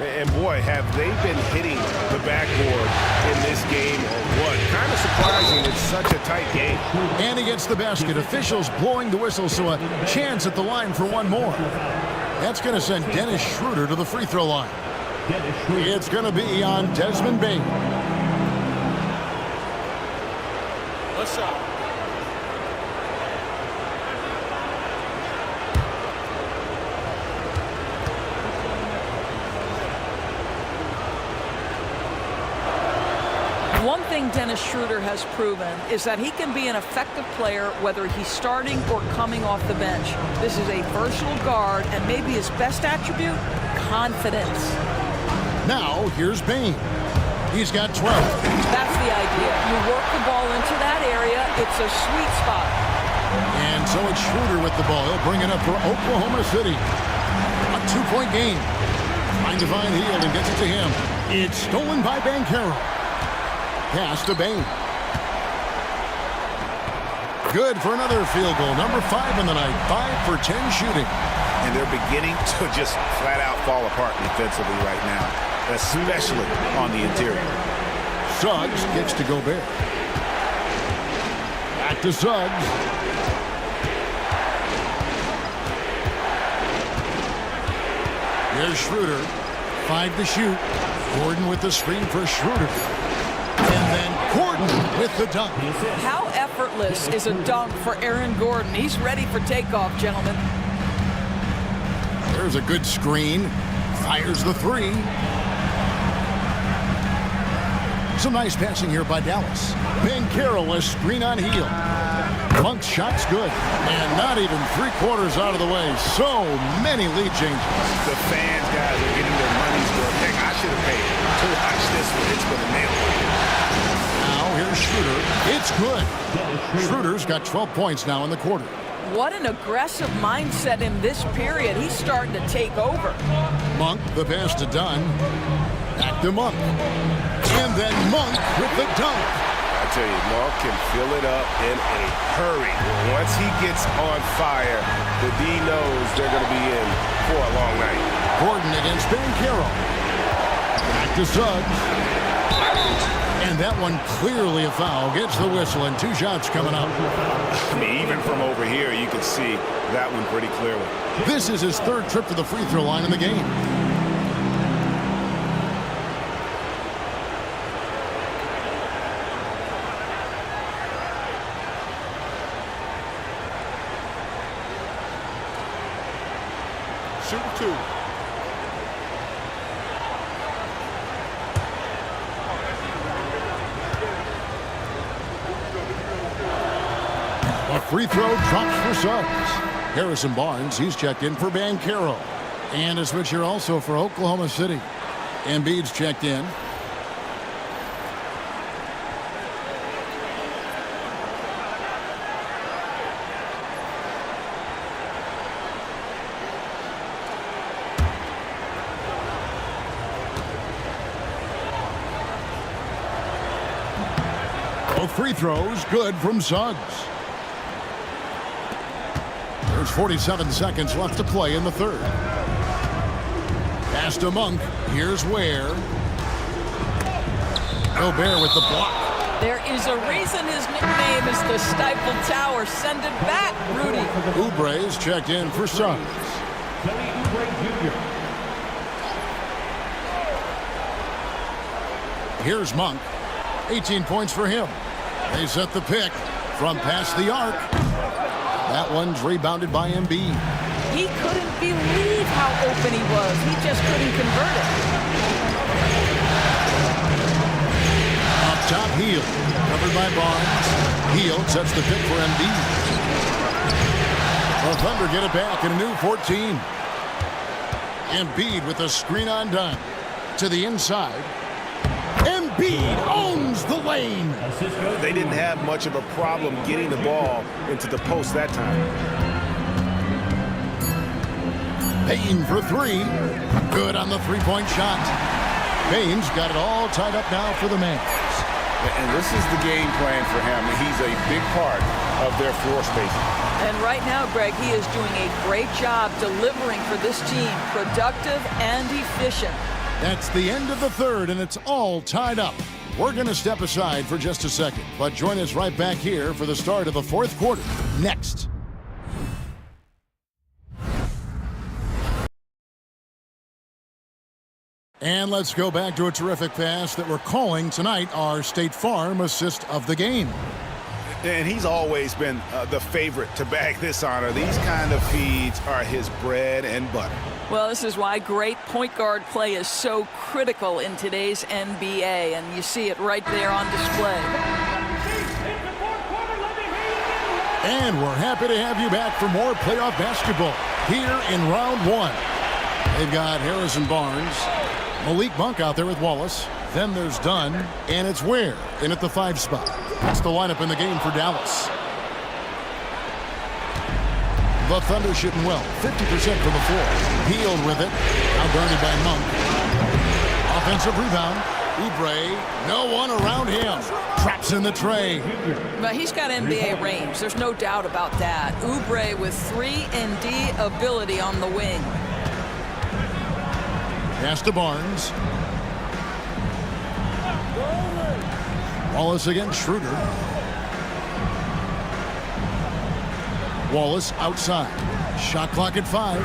And boy, have they been hitting the backboard in this game or what? Kind of surprising. It's such a tight game. And he gets the basket. Officials blowing the whistle, so a chance at the line for one more. That's going to send Dennis Schroeder to the free throw line. It's going to be on Desmond Bain. Let's shot. One thing thing Dennis Schroeder has proven is that he can be an effective player whether he's starting or coming off the bench. This is a versatile guard, and maybe his best attribute, confidence. Now, here's Bain. He's got 12. That's the idea. You work the ball into that area. It's a sweet spot. And so it's Schroeder with the ball. He'll bring it up for Oklahoma City. A 2-point game. Trying to find Hield and gets it to him. It's stolen by Banchero. Pass to Bain. Good for another field goal. Number 5 in the night. 5 for 10 shooting. And they're beginning to just flat out fall apart defensively right now, especially on the interior. Suggs gets to Gobert. Back to Suggs. Here's Schroeder. 5 to shoot. Gordon with the screen for Schroeder. And then Gordon with the dunk. How effortless is a dunk for Aaron Gordon? He's ready for takeoff, gentlemen. There's a good screen. Fires the 3. Some nice passing here by Dallas. Banchero, a screen on Hield. Monk's shot's good. And not even 3/4 out of the way. So many lead changes. The fans, guys, are getting their money's worth. Heck, I should have paid to watch this one. It's going to nail it. Now here's Schroeder. It's good. Schroeder's got 12 points now in the quarter. What an aggressive mindset in this period. He's starting to take over. Monk, the pass to Dunn. Back to Monk. And then Monk with the dunk. I tell you, Monk can fill it up in a hurry. Once he gets on fire, the D knows they're going to be in for a long night. Gordon against Banchero. Back to Suggs. And that one clearly a foul. Gets the whistle and 2 shots coming up. I mean, even from over here, you can see that one pretty clearly. This is his 3rd trip to the free throw line in the game. Shoot 2. A free throw drops for Suggs. Harrison Barnes, he's checked in for Banchero. And a switch here also for Oklahoma City. Embiid's checked in. Both free throws good from Suggs. There's 47 seconds left to play in the 3rd. Pass to Monk. Here's Ware. Gobert with the block. There is a reason his nickname is the Stifle Tower. Send it back, Rudy. Oubre's checked in for Suggs. Kelly Oubre Jr. Here's Monk. 18 points for him. They set the pick from past the arc. That one's rebounded by Embiid. He couldn't believe how open he was. He just couldn't convert it. Up top, Hield. Covered by Barnes. Hield sets the pick for Embiid. The Thunder get it back in a new 14. Embiid with a screen on Dunn. To the inside. Embiid owns the lane. They didn't have much of a problem getting the ball into the post that time. Payne for 3. Good on the 3-point shot. Payne's got it all tied up now for the Mavs. And this is the game plan for him. He's a big part of their floor spacing. And right now, Greg, he is doing a great job delivering for this team. Productive and efficient. That's the end of the 3rd, and it's all tied up. We're going to step aside for just a second, but join us right back here for the start of the 4th quarter. Next. And let's go back to a terrific pass that we're calling tonight our State Farm assist of the game. And he's always been the favorite to bag this honor. These kind of feeds are his bread and butter. Well, this is why great point guard play is so critical in today's NBA, and you see it right there on display. And we're happy to have you back for more playoff basketball here in round one. They've got Harrison Barnes, Malik Monk out there with Wallace. Then there's Dunn, and it's Ware in at the 5 spot. That's the lineup in the game for Dallas. The Thunder shooting well, 50% from the floor. Healed with it, now guarded by Monk. Offensive rebound. Oubre, no one around him. Traps in the tray. But he's got NBA range. There's no doubt about that. Oubre with 3-and-D ability on the wing. Pass to Barnes. Wallace against Schroeder. Wallace outside. Shot clock at 5.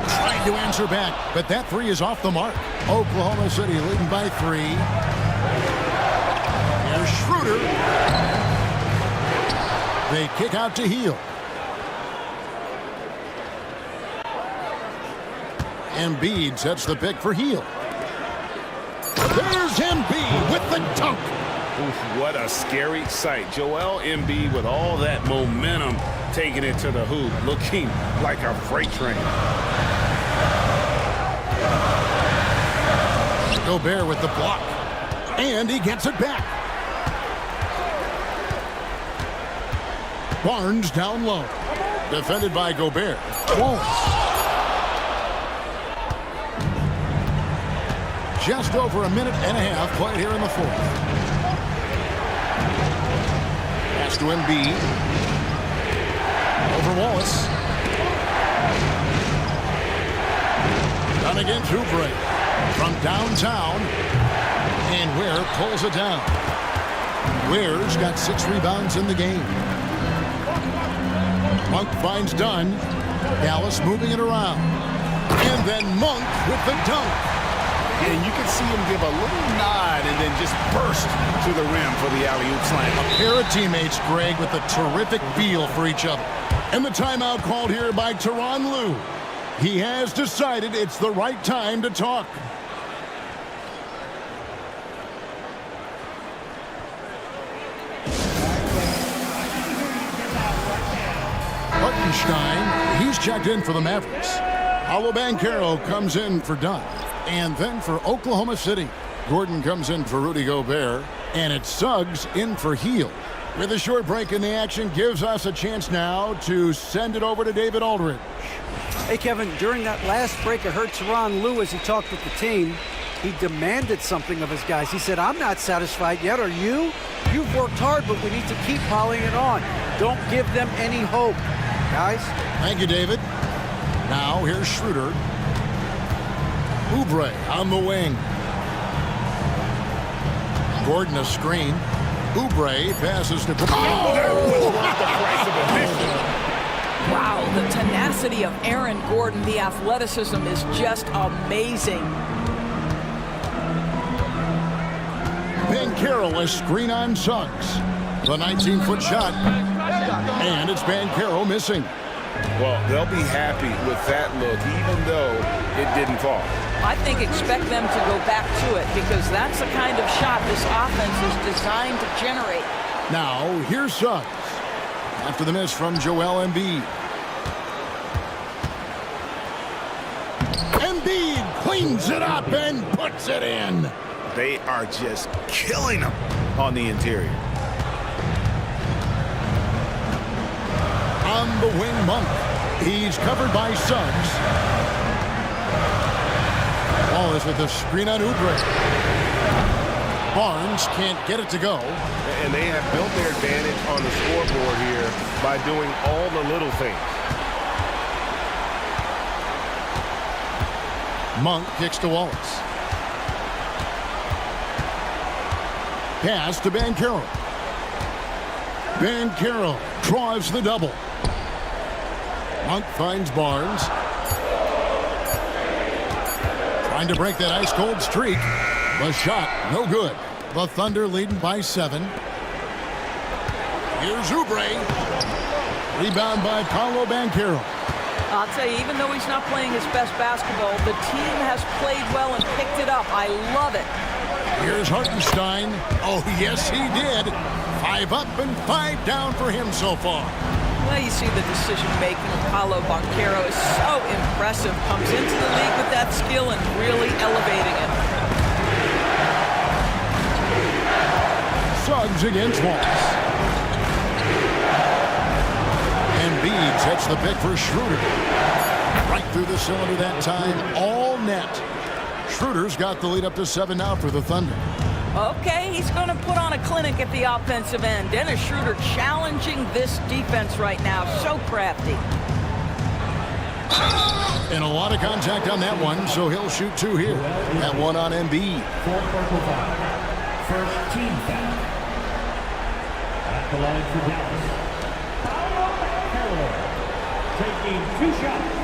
Trying to answer back, but that 3 is off the mark. Oklahoma City leading by 3. Here's Schroeder. They kick out to Hield. Embiid sets the pick for Hield. There's Embiid with the dunk. Oof, what a scary sight. Joel Embiid with all that momentum taking it to the hoop, looking like a freight train. Gobert with the block. And he gets it back. Barnes down low. Defended by Gobert. Wallace. Just over a minute and a half played here in the fourth. Pass to Embiid. Over Wallace. Done against Oubre. From downtown. And Ware pulls it down. Ware's got 6 rebounds in the game. Monk finds Dunn. Dallas moving it around. And then Monk with the dunk. And you can see him give a little nod and then just burst to the rim for the alley-oop slam. A pair of teammates, Greg, with a terrific feel for each other. And the timeout called here by Tyronn Lue. He has decided it's the right time to talk. Hartenstein, he's checked in for the Mavericks. Paolo Banchero comes in for Dunn. And then for Oklahoma City, Gordon comes in for Rudy Gobert. And it's Suggs in for Hield. With a short break in the action, gives us a chance now to send it over to David Aldridge. Hey, Kevin, during that last break, I heard Tyronn Lue as he talked with the team. He demanded something of his guys. He said, I'm not satisfied yet. Are you? You've worked hard, but we need to keep piling it on. Don't give them any hope, guys. Thank you, David. Now, here's Schroeder. Oubre on the wing. Gordon a screen. Oubre passes to... Wow, the tenacity of Aaron Gordon, the athleticism is just amazing. Banchero a screen on Suggs. The 19-foot shot. And it's Banchero missing. Well, they'll be happy with that look, even though it didn't fall. I think expect them to go back to it because that's the kind of shot this offense is designed to generate. Now, here's Suggs. After the miss from Joel Embiid. Embiid cleans it up and puts it in. They are just killing them on the interior. On the wing, Monk. He's covered by Suggs. Wallace with the screen on Oubre. Barnes can't get it to go. And they have built their advantage on the scoreboard here by doing all the little things. Monk kicks to Wallace. Pass to Banchero. Banchero drives the double. Monk finds Barnes. Trying to break that ice-cold streak. The shot, no good. The Thunder leading by 7. Here's Oubre. Rebound by Paolo Banchero. I'll tell you, even though he's not playing his best basketball, the team has played well and picked it up. I love it. Here's Hartenstein. Oh, yes, he did. 5 up and 5 down for him so far. Well, you see the decision-making of Paolo Banchero is so impressive. Comes into the league with that skill and really elevating it. Suggs against Wallace. Embiid sets the pick for Schroeder. Right through the cylinder that time, all net. Schroeder's got the lead up to 7 now for the Thunder. Okay, he's going to put on a clinic at the offensive end. Dennis Schroeder challenging this defense right now. So crafty. And a lot of contact on that one, so he'll shoot 2 here. That one on Embiid. First team foul. At the line for Dallas. Taking 2 shots.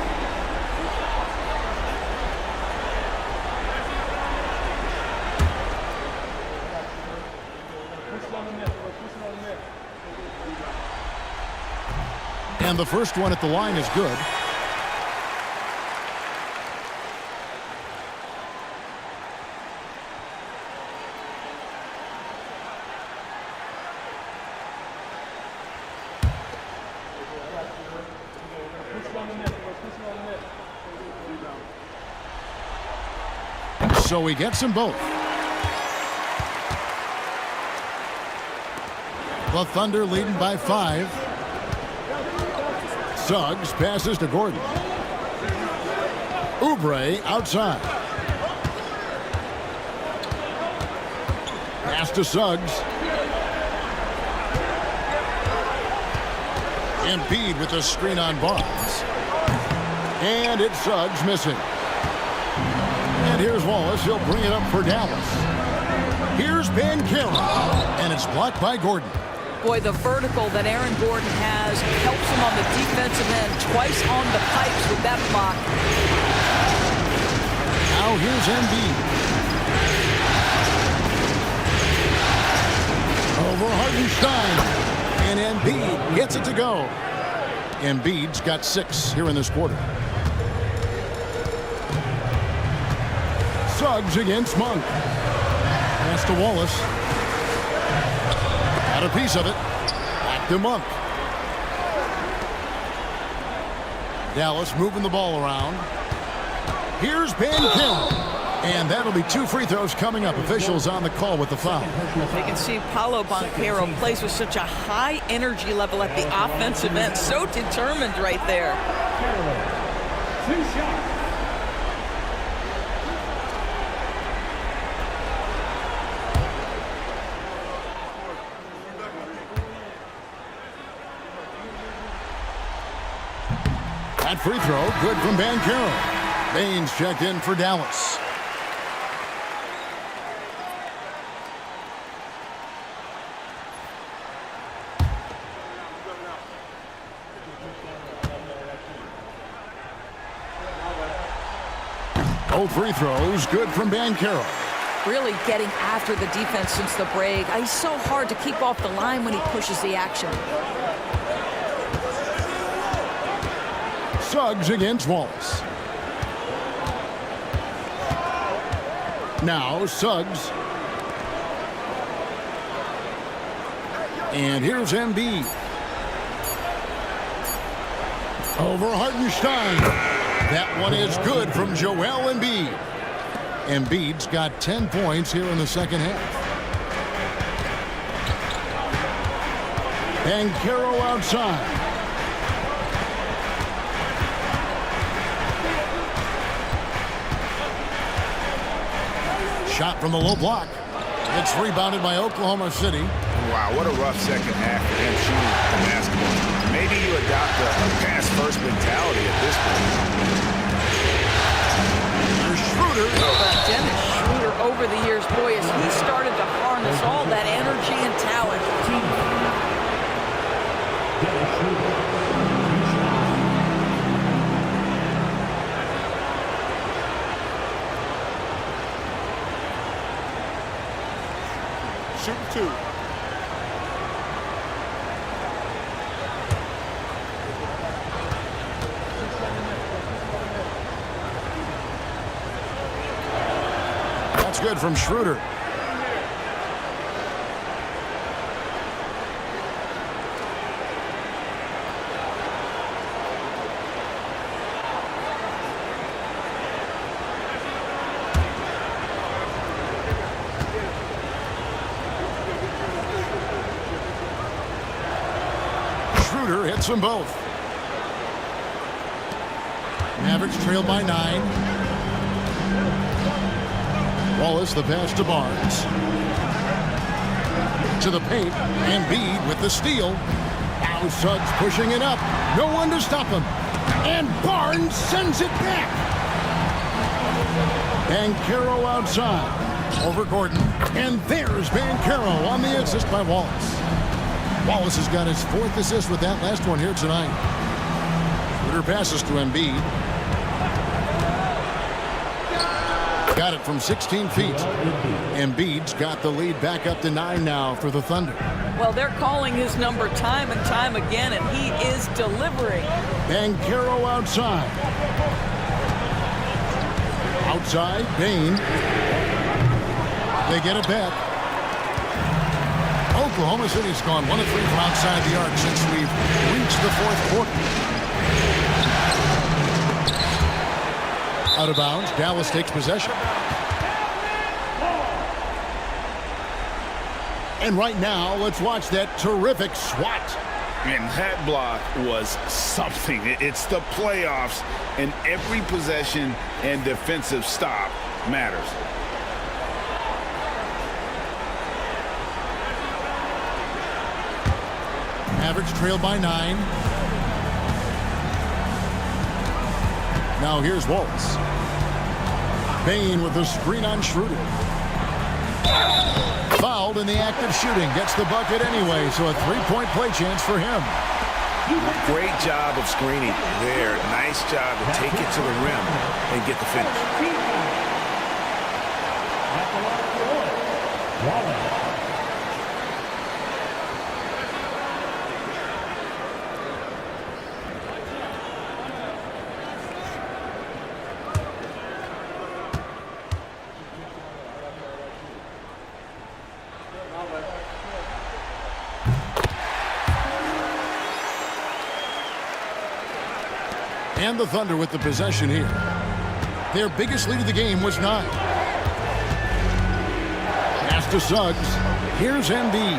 And the first one at the line is good. So he gets them both. The Thunder leading by 5. Suggs passes to Gordon. Oubre outside. Pass to Suggs. Embiid with a screen on Barnes. And it's Suggs missing. And here's Wallace. He'll bring it up for Dallas. Here's Banchero. And it's blocked by Gordon. Boy, the vertical that Aaron Gordon has helps him on the defensive end. Twice on the pipes with that block. Now here's Embiid. Over Hartenstein. And Embiid gets it to go. Embiid's got 6 here in this quarter. Suggs against Monk. Pass to Wallace. Got a piece of it. Back to Monk. Dallas moving the ball around. Here's Banchero. And that'll be 2 free throws coming up. Officials on the call with the foul. You can see Paolo Banchero plays with such a high energy level at the offensive end. So determined right there. 2 shots. That free throw, good from Banchero. Baines checked in for Dallas. Both free throws, good from Banchero. Really getting after the defense since the break. He's so hard to keep off the line when he pushes the action. Suggs against Wallace. Now Suggs. And here's Embiid. Over Hartenstein. That one is good from Joel Embiid. Embiid's got 10 points here in the second half. Banchero outside. Shot from the low block. It's rebounded by Oklahoma City. Wow, what a rough second half for him shooting the basketball. Maybe you adopt a pass-first mentality at this point. There's Schroeder. Dennis Schroeder over the years, boy, as he started to harness all that energy and talent. Dennis Schroeder. Shooting 2. good from Schroeder. Schroeder hits them both. Mavericks trail by 9. Wallace the pass to Barnes. To the paint. Embiid with the steal. Now Suggs pushing it up. No one to stop him. And Barnes sends it back. Banchero outside. Over Gordon. And there's Banchero on the assist by Wallace. Wallace has got his 4th assist with that last one here tonight. Schroeder passes to Embiid. Got it from 16 feet. Embiid's got the lead back up to 9 now for the Thunder. Well, they're calling his number time and time again, and he is delivering. Banchero outside. Outside, Bane. They get it back. Oklahoma City's gone 1 of 3 from outside the arc since we've reached the 4th quarter. Out of bounds, Dallas takes possession. And right now, let's watch that terrific swat. And that block was something. It's the playoffs, and every possession and defensive stop matters. Mavericks trail by 9. Now here's Wallace. Bane with the screen on Schroeder. Fouled in the act of shooting. Gets the bucket anyway, so a 3-point play chance for him. Great job of screening there. Nice job to take it to the rim and get the finish. Wallace. And the Thunder with the possession here. Their biggest lead of the game was 9. Pass to Suggs. Here's Embiid.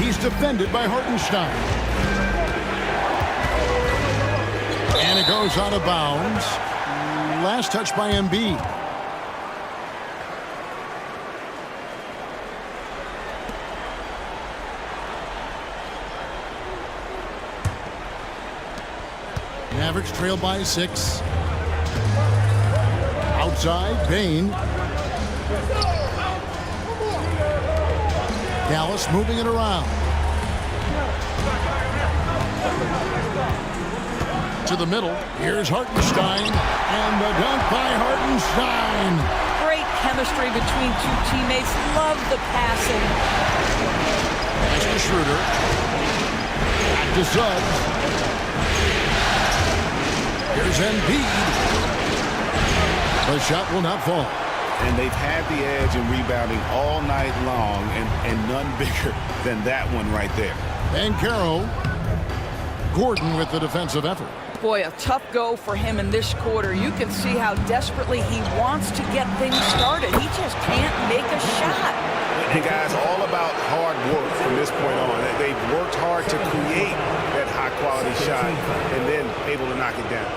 He's defended by Hartenstein. And it goes out of bounds. Last touch by Embiid. Mavericks trail by 6. Outside, Bane. Dallas moving it around. To the middle. Here's Hartenstein. And the dunk by Hartenstein. Great chemistry between 2 teammates. Love the passing. Pass to Schroeder. Back to Suggs. Here's Embiid. The shot will not fall. And they've had the edge in rebounding all night long, and none bigger than that one right there. Banchero. Gordon with the defensive effort. Boy, a tough go for him in this quarter. You can see how desperately he wants to get things started. He just can't make a shot. And guys, all about hard work from this point on. They've worked hard to create that high-quality shot and then able to knock it down.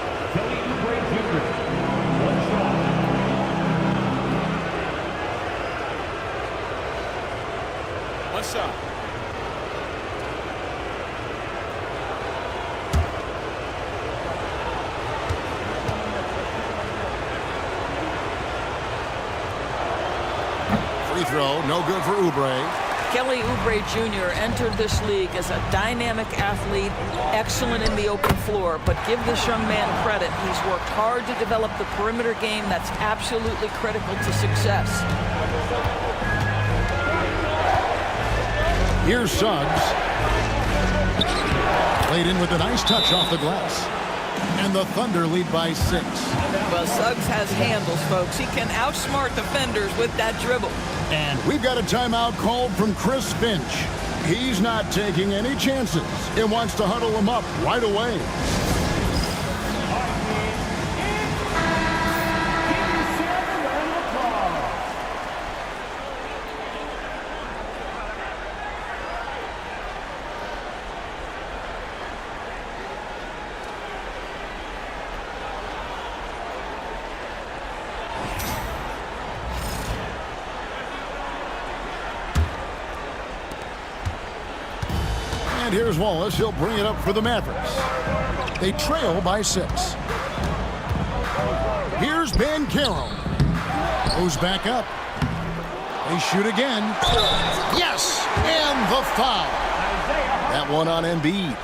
One shot. Free throw, no good for Oubre. Kelly Oubre Jr. entered this league as a dynamic athlete, excellent in the open floor, but give this young man credit. He's worked hard to develop the perimeter game that's absolutely critical to success. Here's Suggs. Played in with a nice touch off the glass. And the Thunder lead by 6. Well, Suggs has handles, folks. He can outsmart defenders with that dribble. And we've got a timeout called from Chris Finch. He's not taking any chances. He wants to huddle him up right away. And here's Wallace. He'll bring it up for the Mavericks. They trail by 6. Here's Banchero. Goes back up. They shoot again. Yes! And the foul. That one on Embiid.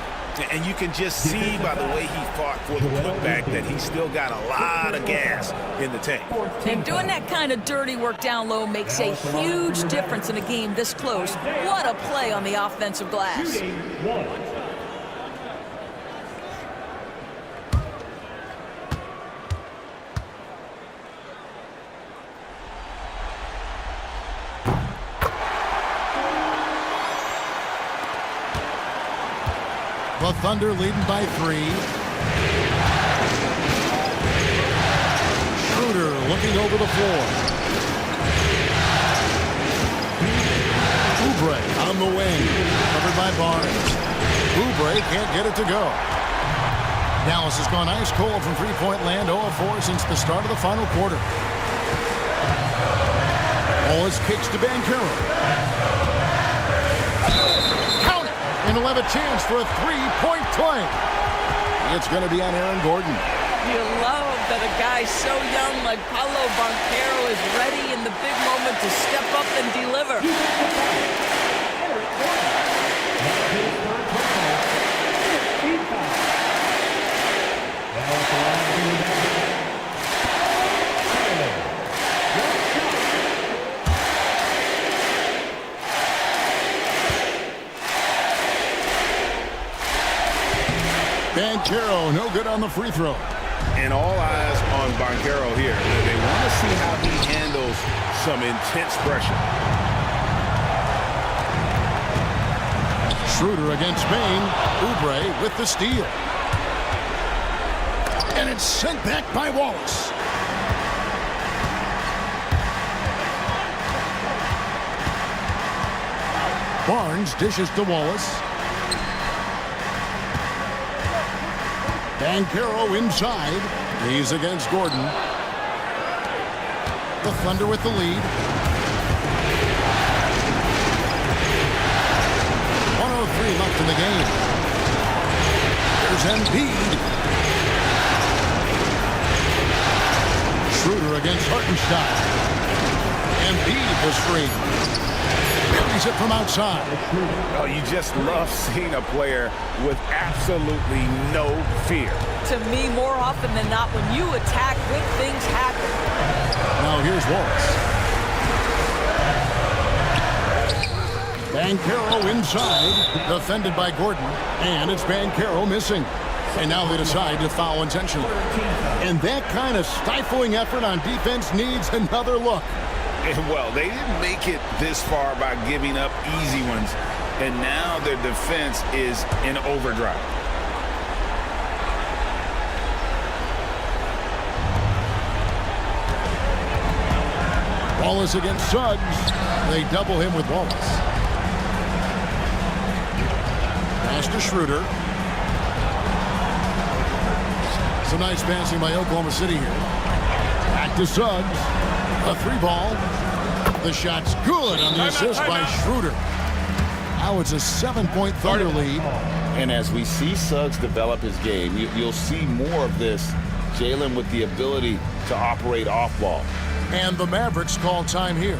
And you can just see by the way he fought for the putback that he still got a lot of gas in the tank. And doing that kind of dirty work down low makes a huge difference in a game this close. What a play on the offensive glass. Shooting 1. The Thunder leading by 3. Schroeder looking over the floor. Oubre on the wing. Covered by Barnes. Oubre can't get it to go. Dallas has gone ice cold from three-point land, 0-4 since the start of the final quarter. Wallace kicks to Banchero. And he'll have a chance for a three-point play. It's going to be on Aaron Gordon. You love that a guy so young like Paolo Banchero is ready in the big moment to step up and deliver. Banchero, no good on the free throw. And all eyes on Banchero here. They want to see how he handles some intense pressure. Schroeder against Bain. Oubre with the steal. And it's sent back by Wallace. Barnes dishes to Wallace. Banchero inside. He's against Gordon. The Thunder with the lead. 1:03 left in the game. There's Embiid. Schroeder against Hartenstein. Embiid was free. Buries it from outside. Oh, you just love seeing a player with absolutely no fear. To me, more often than not, when you attack, good things happen. Now here's Wallace. Banchero inside, defended by Gordon, and it's Banchero missing. And now they decide to foul intentionally. And that kind of stifling effort on defense needs another look. And well, they didn't make it this far by giving up easy ones, and now their defense is in overdrive. Wallace against Suggs. They double him with Wallace. Pass to Schroeder. Some nice passing by Oklahoma City here. Back to Suggs. A 3-ball. The shot's good on the assist by Schroeder. Now it's a 7-point Thunder lead. And as we see Suggs develop his game, you'll see more of this. Jalen with the ability to operate off ball. And the Mavericks call time here.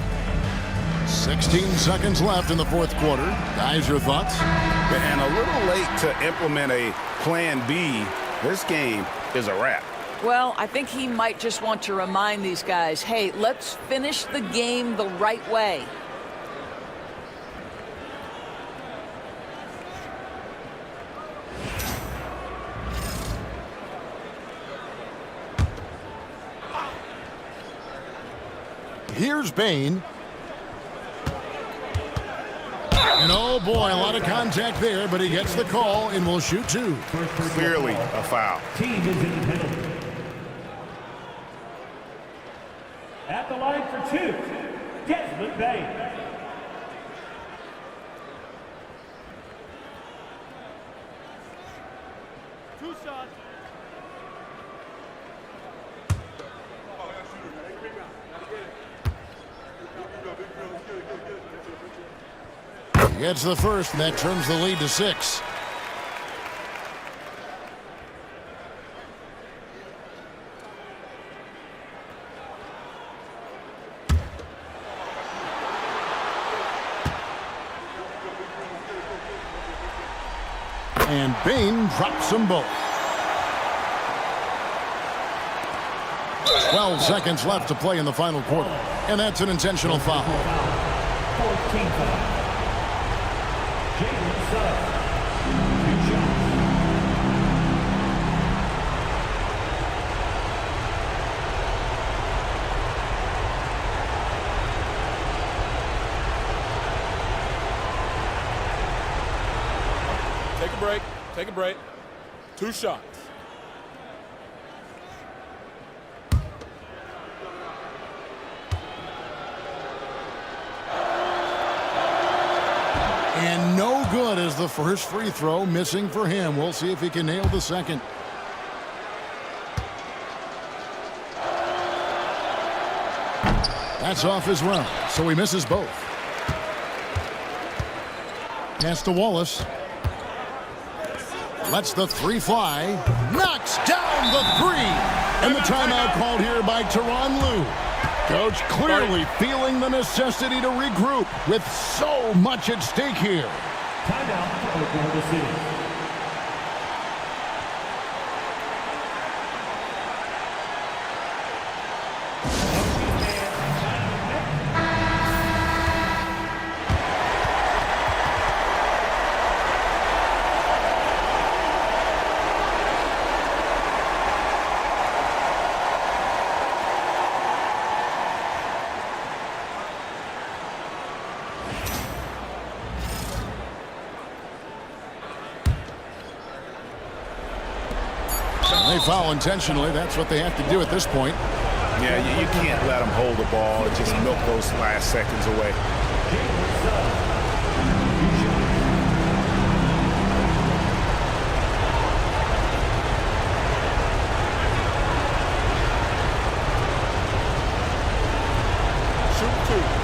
16 seconds left in the fourth quarter. Guys, your thoughts? And a little late to implement a plan B. This game is a wrap. Well, I think he might just want to remind these guys, hey, let's finish the game the right way. Here's Bain. And oh boy, a lot of contact there, but he gets the call and will shoot 2. Clearly a foul. Team is in the penalty. At the line for 2, Desmond Bain. Gets the first, and that turns the lead to 6. And Bain drops them both. 12 seconds left to play in the final quarter. And that's an intentional foul. 14 foul. Jalen Suggs. 2 shots. Take a break. Take a break. 2 shots. And no good as the first free throw, missing for him. We'll see if he can nail the second. That's off as well, so he misses both. Pass to Wallace. Lets the 3 fly. Knocks down the 3. And the timeout called here by Tyronn Lue. Coach clearly feeling the necessity to regroup with so much at stake here. Timeout for Oklahoma City. They foul intentionally. That's what they have to do at this point. Yeah, you can't let them hold the ball and just milk those last seconds away. Shoot 2.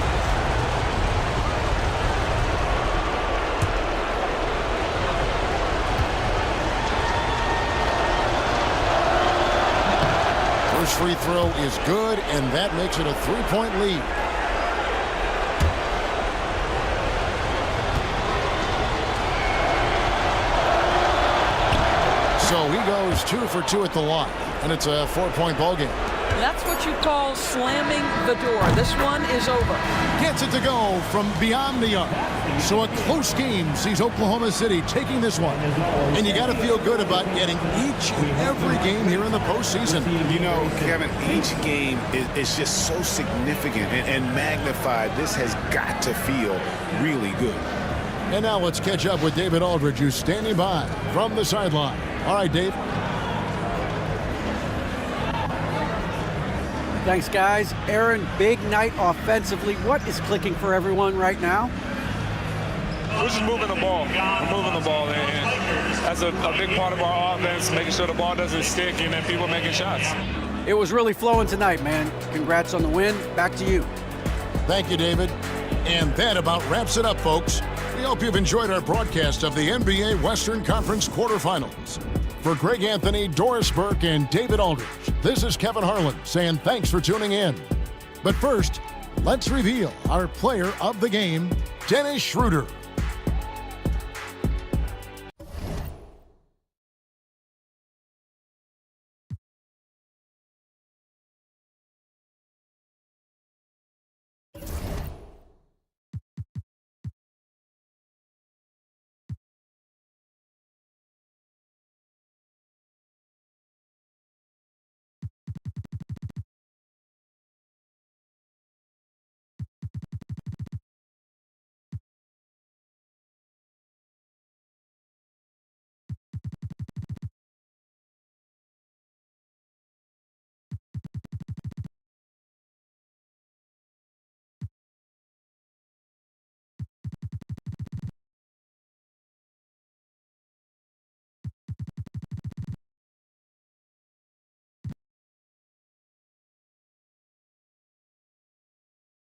Free throw is good, and that makes it a 3-point lead. So he goes 2 for 2 at the line, and it's a 4-point ball game. That's what you call slamming the door. This one is over. Gets it to go from beyond the arc. So a close game sees Oklahoma City taking this one. And you got to feel good about getting each and every game here in the postseason. You know, Kevin, each game is just so significant and magnified. This has got to feel really good. And now let's catch up with David Aldridge, who's standing by from the sideline. All right, Dave. Thanks, guys. Aaron, big night offensively. What is clicking for everyone right now? We're just moving the ball. We're moving the ball, and that's a big part of our offense, making sure the ball doesn't stick and then people making shots. It was really flowing tonight, man. Congrats on the win. Back to you. Thank you, David. And that about wraps it up, folks. We hope you've enjoyed our broadcast of the NBA Western Conference quarterfinals. For Greg Anthony, Doris Burke, and David Aldridge, this is Kevin Harlan saying thanks for tuning in. But first, let's reveal our player of the game, Dennis Schroeder.